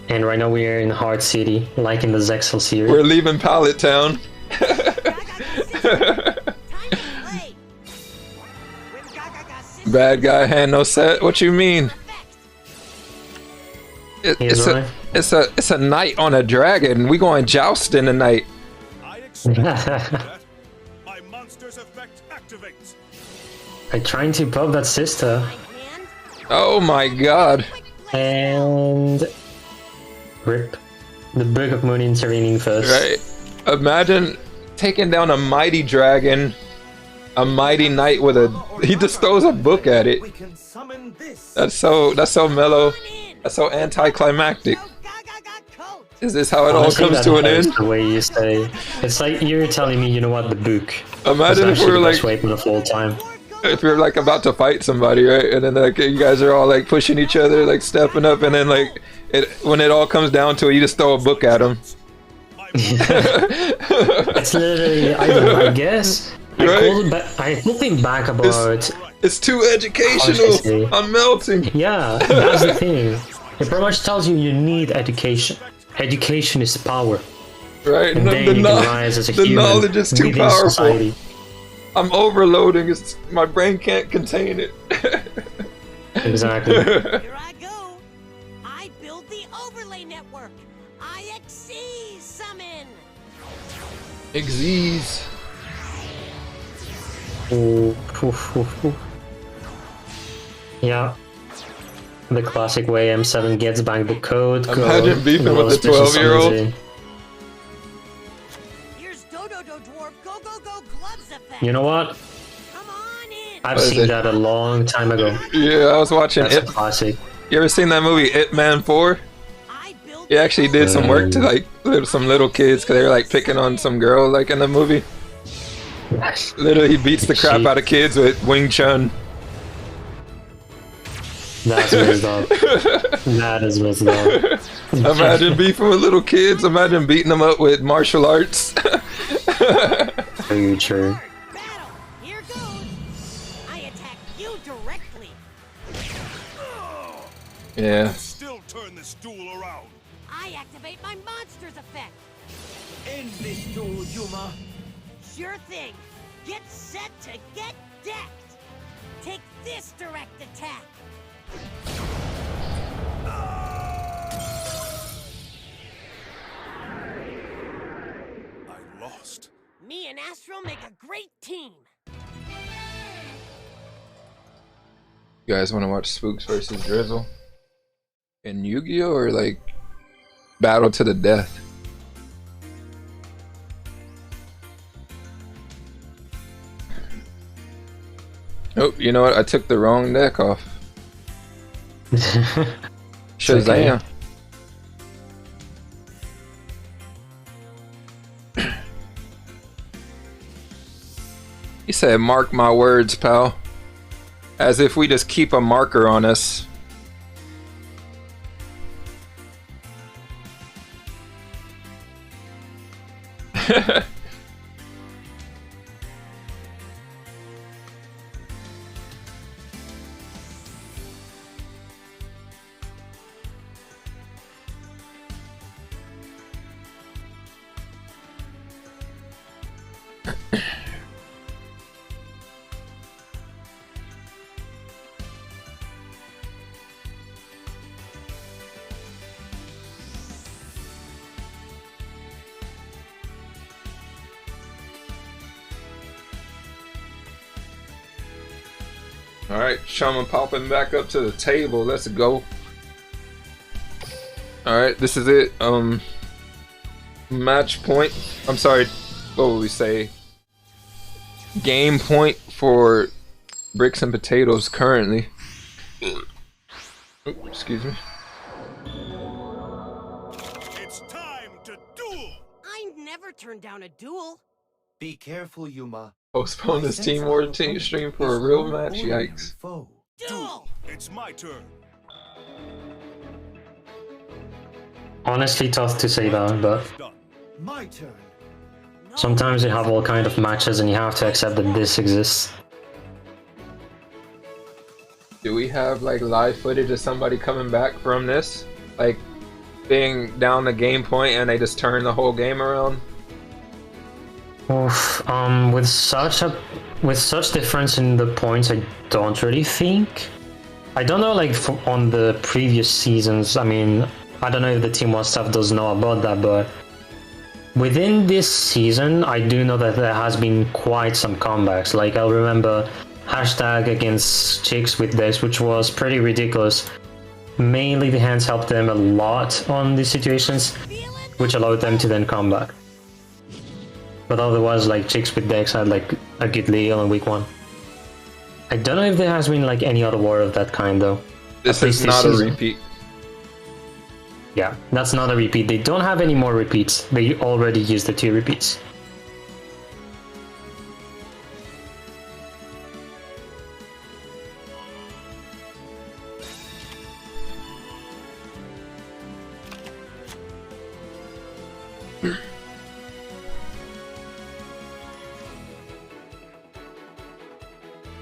And right now we are in Hard City, like in the Zexel series. We're leaving Pallet Town. Bad guy hand no set. What you mean? It's a night on a dragon. We going jousting tonight. I expect that. My monster's effect activates. I'm trying to pop that sister. Oh my god. And rip. The Book of Moon intervening first. Right. Imagine taking down a mighty dragon, a mighty knight with a. He just throws a book at it. That's so mellow. That's so anticlimactic. Is this how it Honestly, all comes to an end? The way you say, it's like you're telling me, you know what, the book. Imagine if we were like, waiting the full time. If you're like about to fight somebody, right, and then like you guys are all like pushing each other, like stepping up, and then like when it all comes down to it, you just throw a book at them. It's literally, I guess. I think back about. It's too educational. I'm melting. Yeah, that's the thing. It pretty much tells you need education. Education is power. Right. And then you can rise as a human knowledge is too within powerful. society. I'm overloading. My brain can't contain it. Exactly. Here I go. I build the overlay network. IXE summon. Exees. Yeah. The classic way M7 gets back the code. Imagine beefing with the 12-year-old. Here's Dododo Dwarf. Go go go gloves effect. You know what? Come on in. I've seen that a long time ago. Yeah, I was watching That's it. a classic. You ever seen that movie It Man 4? He actually did some work to like some little kids because they were like picking on some girl like in the movie. Literally, he beats the crap out of kids with Wing Chun. That's messed up. That is messed up. Imagine beefing with little kids. Imagine beating them up with martial arts. Very true. Battle. Here goes. I attack you directly. Yeah. Still turn this duel around. I activate my monster's effect. End this duel, Yuma. Sure thing. Get set to get decked. Take this direct attack. I lost. Me and Astro make a great team. You guys want to watch Spooks versus Drizzle in Yu-Gi-Oh or like battle to the death? Oh, you know what? I took the wrong deck off. Shazam. He said, mark my words, pal. As if we just keep a marker on us. Alright, Shaman popping back up to the table. Let's go. Alright, this is it. Match point. I'm sorry, what would we say? Game point for Bricks and Potatoes currently. Oops, excuse me. It's time to duel! I never turned down a duel. Be careful, Yuma. Postpone this Team War team stream for a real match. Yikes. Foe. Duel! It's my turn. Honestly, tough to say that, but Done. My turn. sometimes you have all kind of matches and you have to accept that this exists. Do we have like live footage of somebody coming back from this? Like being down the game point and they just turn the whole game around? Oof, with such difference in the points, I don't really think. I don't know, like on the previous seasons. I mean, I don't know if the Team One stuff does know about that, but within this season, I do know that there has been quite some comebacks. Like I'll remember hashtag against Chicks with Dex, which was pretty ridiculous. Mainly the hands helped them a lot on these situations, which allowed them to then come back. But otherwise, like Chicks with Dex had like a good lead on week 1. I don't know if there has been like any other war of that kind though. This At least is not a season. repeat. Yeah, that's not a repeat. They don't have any more repeats. They already used the 2 repeats.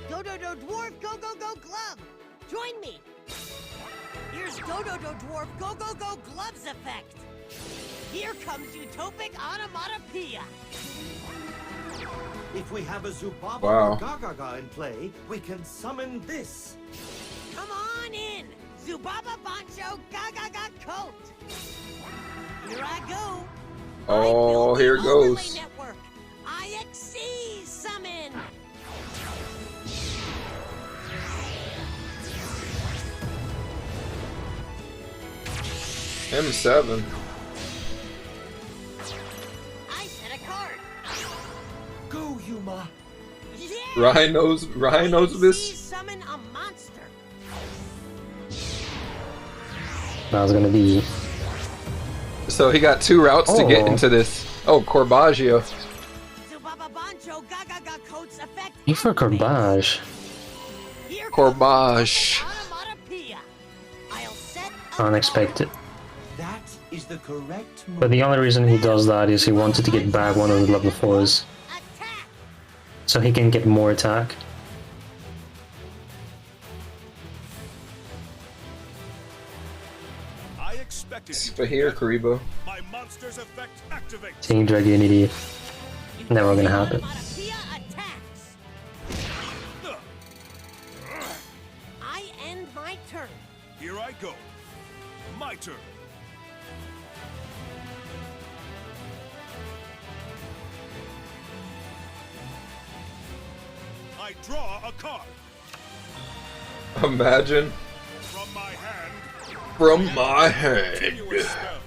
Dodo Dwarf Go Go Go Glove! Join me! Here's Dodo Dwarf Go Go Go Gloves effect! Here comes Utopic Onomatopoeia! If we have a Zubaba Wow. or Gagaga in play, we can summon this. Come on in! Zubaba Bancho Gagaga Coat! Here I go! Oh, I build here the it overlay goes. Network. IXC summon! M7. I set a card! Go, Yuma. Yeah! Rhinos IXC this. summon a monster! That was gonna be... So he got 2 routes to get Oh. into this. Oh, Corbaggio. Zubaba Bancho Gagaga Coat's effect. You for activates. Corbage. Here Corbage. comes Onomatopoeia. I'll set a Unexpected. That is the correct move. But the only reason he does that is he wanted to get back one of the level 4s, attack. so he can get more attack. I expected you to But here, get- Karibo. My monster's effect activates. Team Dragunity. Never gonna happen. Onomatopoeia attacks. I end my turn. Here I go. My turn. I draw a card Imagine. from my hand. From my hand. Continuous spell.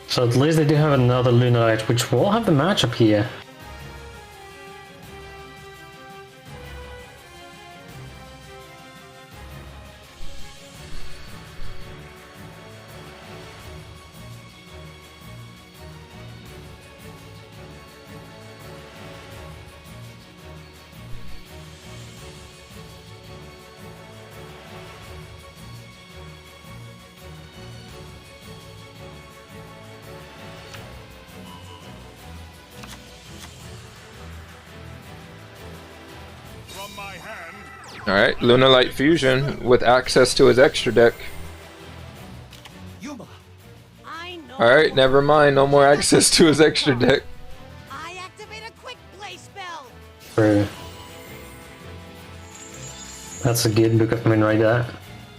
So at least they do have another Lunarite, which will have the matchup here. From my hand. Alright, Lunalight Fusion with access to his extra deck. Yuma. I know. Alright, never mind, no more access to his extra deck. I activate a quick play spell. True. That's a good book of min right there.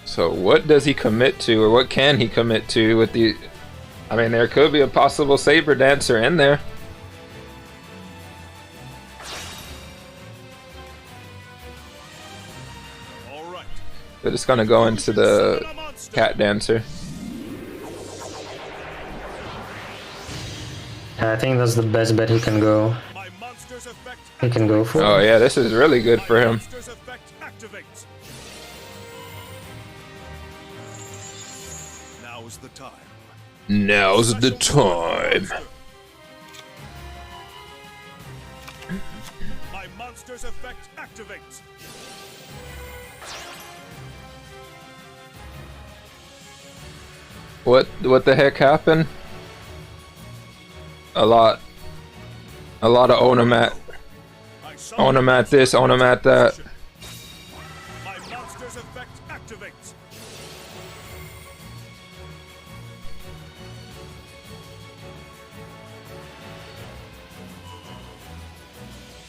So what does he commit to, or what can he commit to with the... I mean, there could be a possible Saber Dancer in there. All right. We're just gonna go into the Cat Dancer. Yeah, I think that's the best bet he can go. My monster's effect. He can go for. Oh yeah, this is really good for My him. monster's effect activates. Now's the time. Now's the time. My monster's effect activates. What the heck happened? A lot of Onomat. I summon Onomat this, Onomat that. My monster's effect activates.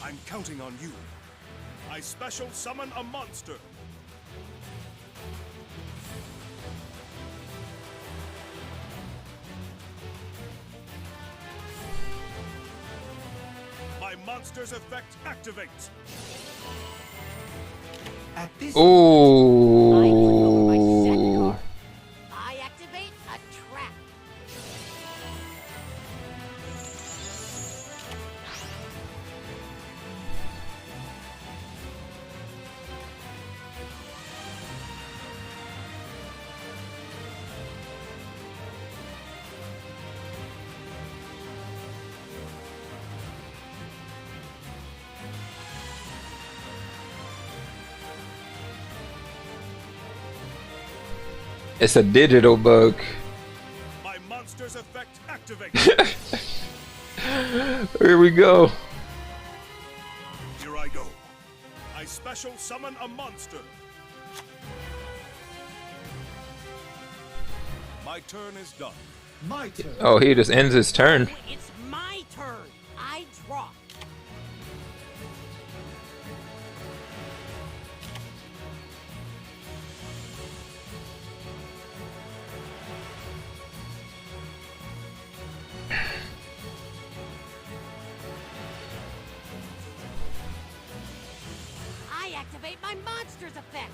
I'm counting on you. I special summon a monster. My monster's effect activates. At this Ooh. I activate a trap. It's a digital bug. My monster's effect activates. Here we go. Here I go. I special summon a monster. My turn is done. my turn. Oh, he just ends his turn. It's my turn. I draw. I activate my monster's effect.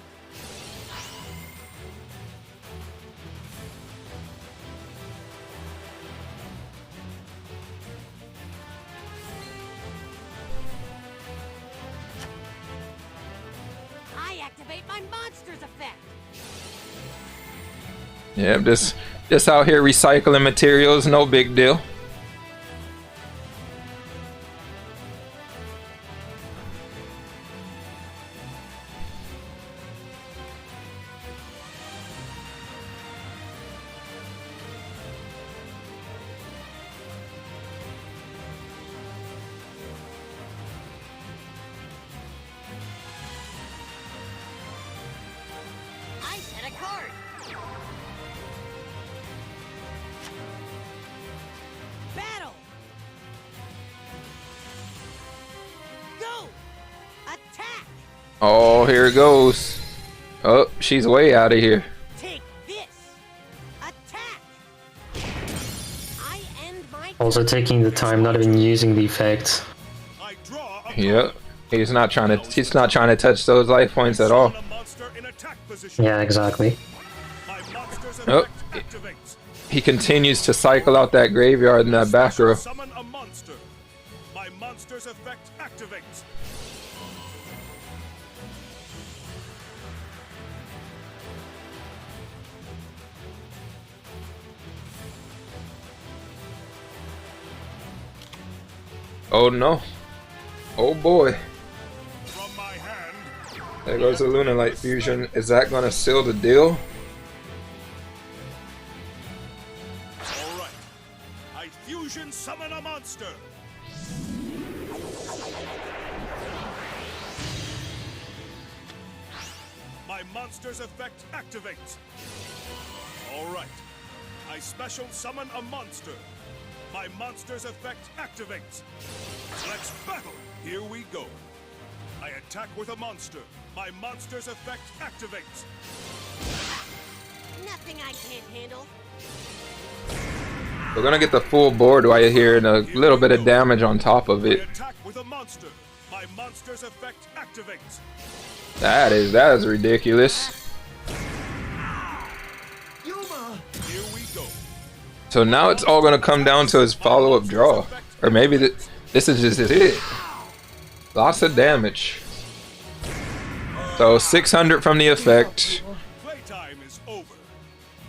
I activate my monster's effect. Yeah, just out here recycling materials, no big deal. I set a card. Battle. Go. Attack. Oh, here it goes. Oh, she's way out of here. Take this. Attack. I end my Also taking the time, not even using the effect. I draw a Yep. He's not trying to touch those life points at all. summon a monster in attack position. Yeah, exactly. My monster's Oh. effect activates. He continues to cycle out that graveyard in that back row. Summon a monster. My monster's effect activates. Oh no. Oh boy. From my hand. There goes the Lunalight Fusion. Is that gonna seal the deal? All right. I fusion summon a monster. monster's effect activates. All right. I special summon a monster. My monster's effect activates. Let's battle. Here we go. I attack with a monster. My monster's effect activates. Nothing I can't handle. We're gonna get the full board right here and a little bit of damage on top of I it. attack with a monster. My monster's effect activates. That is ridiculous. Yuma! Here we go. So now it's all gonna come down to his follow-up draw, or maybe this is just it. Lots of damage. So 600 from the effect. Playtime is over.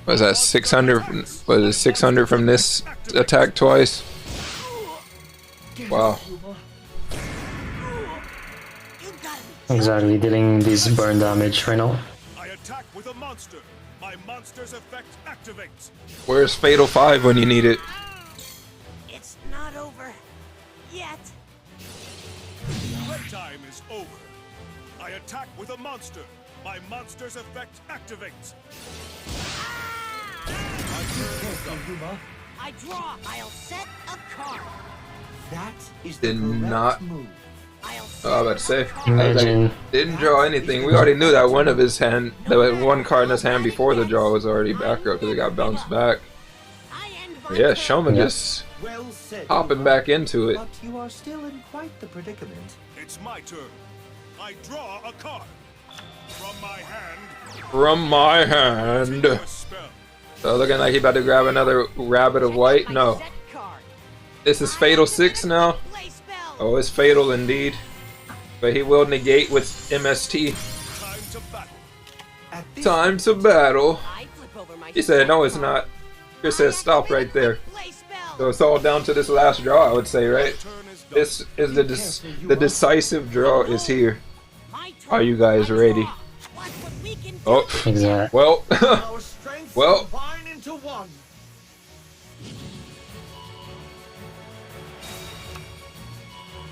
Was that 600? Was it 600 from this attack twice? Wow. You gotta be Exactly, dealing this burn damage right now. I attack with a monster. My monster's effect activates. Where's Fatal 5 when you need it? It's not over yet. Playtime is over. I attack with a monster. My monster's effect activates. Careful, Yuma. I draw. I'll set a card. That is the Did correct not- move. I'll set Oh, I was about to say. a card. Imagine. Didn't draw anything. We already knew that one of his hand, the one card in his hand before the draw was already back up because it got bounced back. I end my Yeah, turn. Showman Yeah. just Well said. hopping Yuma. back into it. But you are still in quite the predicament. It's my turn. I draw a card. From my hand, From my hand. a spell. So looking like he about to grab another rabbit of white. My No, set card. this is Fatal 6 now. Play spell. Oh, it's Fatal indeed. But he will negate with MST. Time to battle. At this Time to battle. I flip over my He said, no, it's not. Chris says, stop right there. Play spell. So it's all down to this last draw, I would say, right? Turn is done. This is the decisive draw is here. My turn. Are you guys I ready? draw. Watch what we can do. Oh, Exactly. well, our strengths Well. combine into one.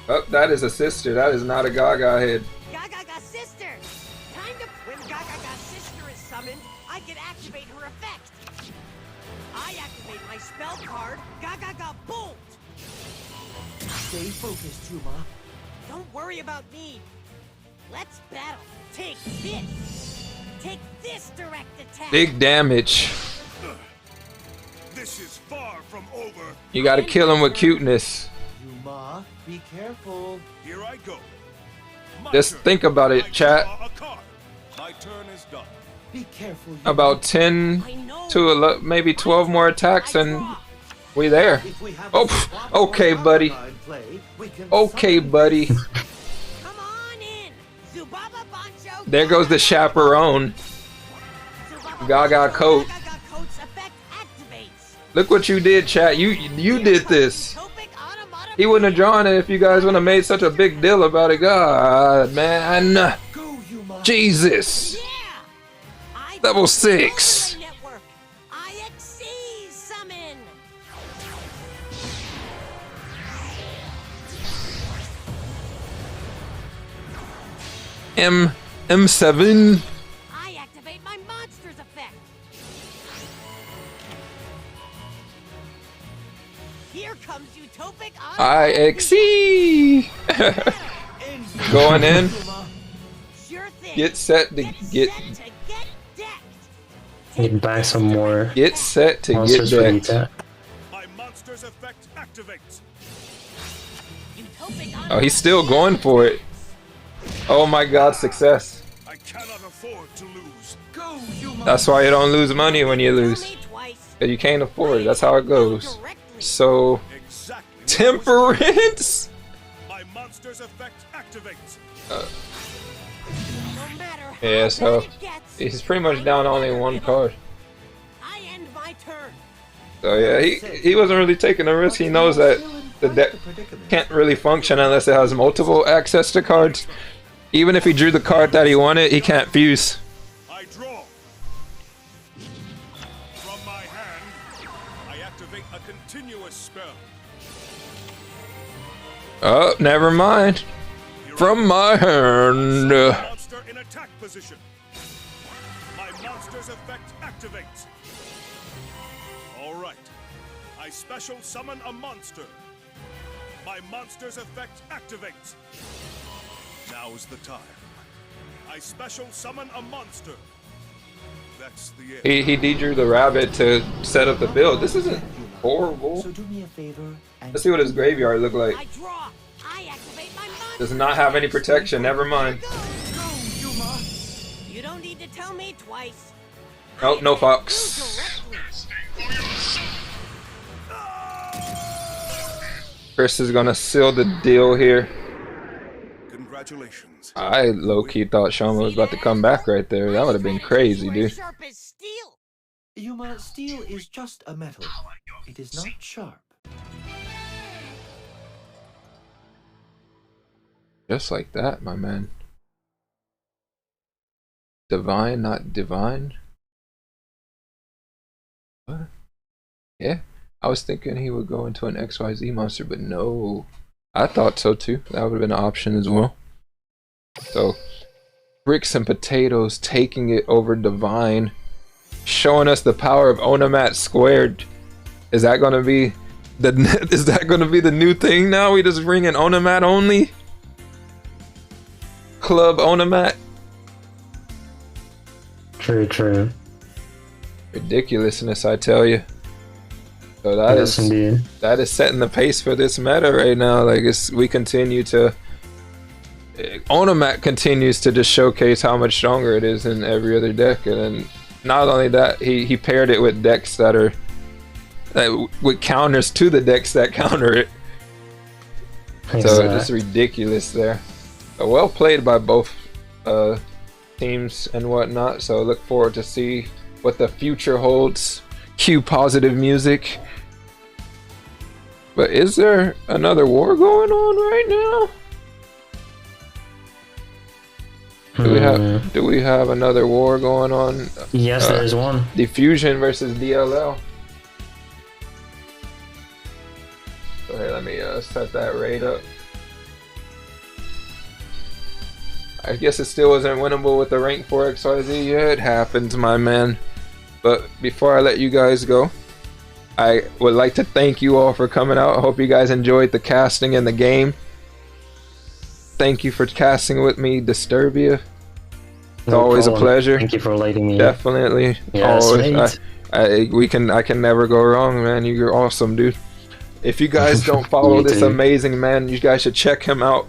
oh, that is a sister. That is not a Gaga head. Gaga sister. Time to. When Gaga sister is summoned, I can activate her effect. I activate my spell card. Gaga bolt. Stay focused, Yuma. Don't worry about me. Let's battle. Take this. Take this direct attack. Big damage. This is far from over. You gotta kill him with cuteness. Yuma, be careful. Here I go. My Just turn. think about it, I chat. draw a card. My turn is done. Be careful, Yuma. About 10 I know. to maybe 12 more attacks and we there. If we have Oh, a Zubaba or okay, buddy. Gaga in play, we can Okay, summon buddy. Come on in. Zubaba Bancho. There goes the chaperone. Zubaba Gaga Bancho, coat. Gaga coat's effect activates. Look what you did, chat. You did this. He wouldn't have drawn it if you guys wouldn't have made such a big deal about it. God, man. Go, Yuma. Jesus. Yeah. I Level built the 6. overlay network. IXC summon. M7. I activate my monster's effect. Here comes Utopic IXE. Going in. Yuma. Sure thing. Get set to Get get set to get decked. Get back some more get set to get monsters for the decked. attack. My monster's effect activates. Utopic Oh, he's still going for it. Oh my God, success. I cannot afford to lose. Go, Yuma. That's why you don't lose money when you lose. You can't afford it. That's how it goes. So, Exactly. temperance. My monster's effect activates. No matter how Yeah, so bad it gets, he's pretty much down only one card. I end my turn. So yeah, he wasn't really taking a risk. He knows that the deck can't really function unless it has multiple access to cards. Even if he drew the card that he wanted, he can't fuse. I draw. From my hand, I activate a continuous spell. Oh, never mind. Here From my hand. I monster in attack position. monster's effect activates. All right. I special summon a monster. My monster's effect activates. Now's the time. I special summon a monster. That's the end. He de-drew the rabbit to set up the build. This isn't horrible. So do me a favor and Let's see what his graveyard look like. I draw. I activate my monster. Does not have any protection. Never mind. You don't need to tell me twice. Nope, no fox. Chris is gonna seal the deal here. Congratulations. I low-key thought Shama was about to come back right there. That would have been crazy, dude. Sharp as steel. Yuma, steel is just a metal. It is not sharp. Just like that, my man. Divine, not divine. What? Yeah, I was thinking he would go into an XYZ monster, but no. I thought so too. That would have been an option as well. So, Bricks and Potatoes taking it over Divine, showing us the power of Onomat squared. Is that gonna be the new thing now? We just bring in Onomat only? Club Onomat? True. Ridiculousness, I tell you. So that Yes, is indeed. that is setting the pace for this meta right now. Like we continue to Onomat continues to just showcase how much stronger it is in every other deck, and then not only that, he paired it with decks that are with counters to the decks that counter it. So it's ridiculous there. Well played by both teams and whatnot. So look forward to see what the future holds. Cue positive music. But is there another war going on right now? Do we have another war going on? Yes, there is one. Diffusion versus DLL. So here, let me set that raid up. I guess it still wasn't winnable with the rank 4 XYZ. Yeah, it happens, my man. But before I let you guys go, I would like to thank you all for coming out. I hope you guys enjoyed the casting in the game. Thank you for casting with me, Disturbia. It's No always problem. a pleasure. Thank you for letting me. Definitely. Yes, Always. mate. I can never go wrong, man. You're awesome, dude. If you guys don't follow You this too. amazing man, you guys should check him out.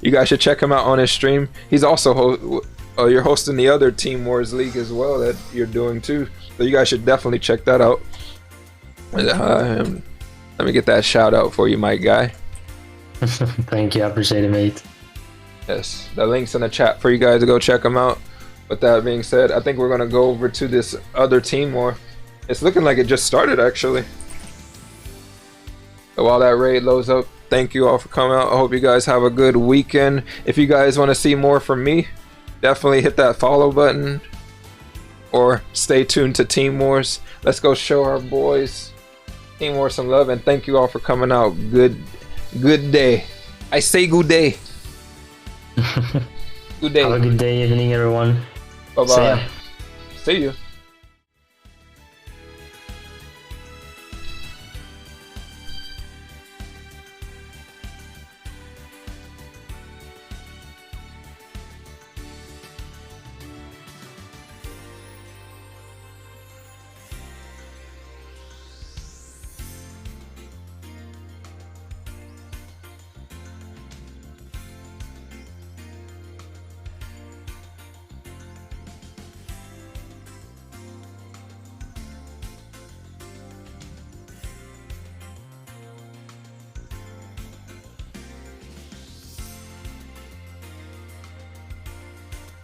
You guys should check him out on his stream. He's also you're hosting the other Team Wars League as well that you're doing too. So you guys should definitely check that out. Let me get that shout out for you, my guy. Thank you, I appreciate it, mate. Yes, the link's in the chat for you guys to go check them out. With that being said, I think we're gonna go over to this other Team War. It's looking like it just started actually. So while that raid loads up, thank you all for coming out. I hope you guys have a good weekend. If you guys want to see more from me, definitely hit that follow button or stay tuned to Team Wars. Let's go show our boys Team Wars some love, and thank you all for coming out. Good day. I say good day. Good day. Have a good day, evening, everyone. Bye See ya. bye. See you.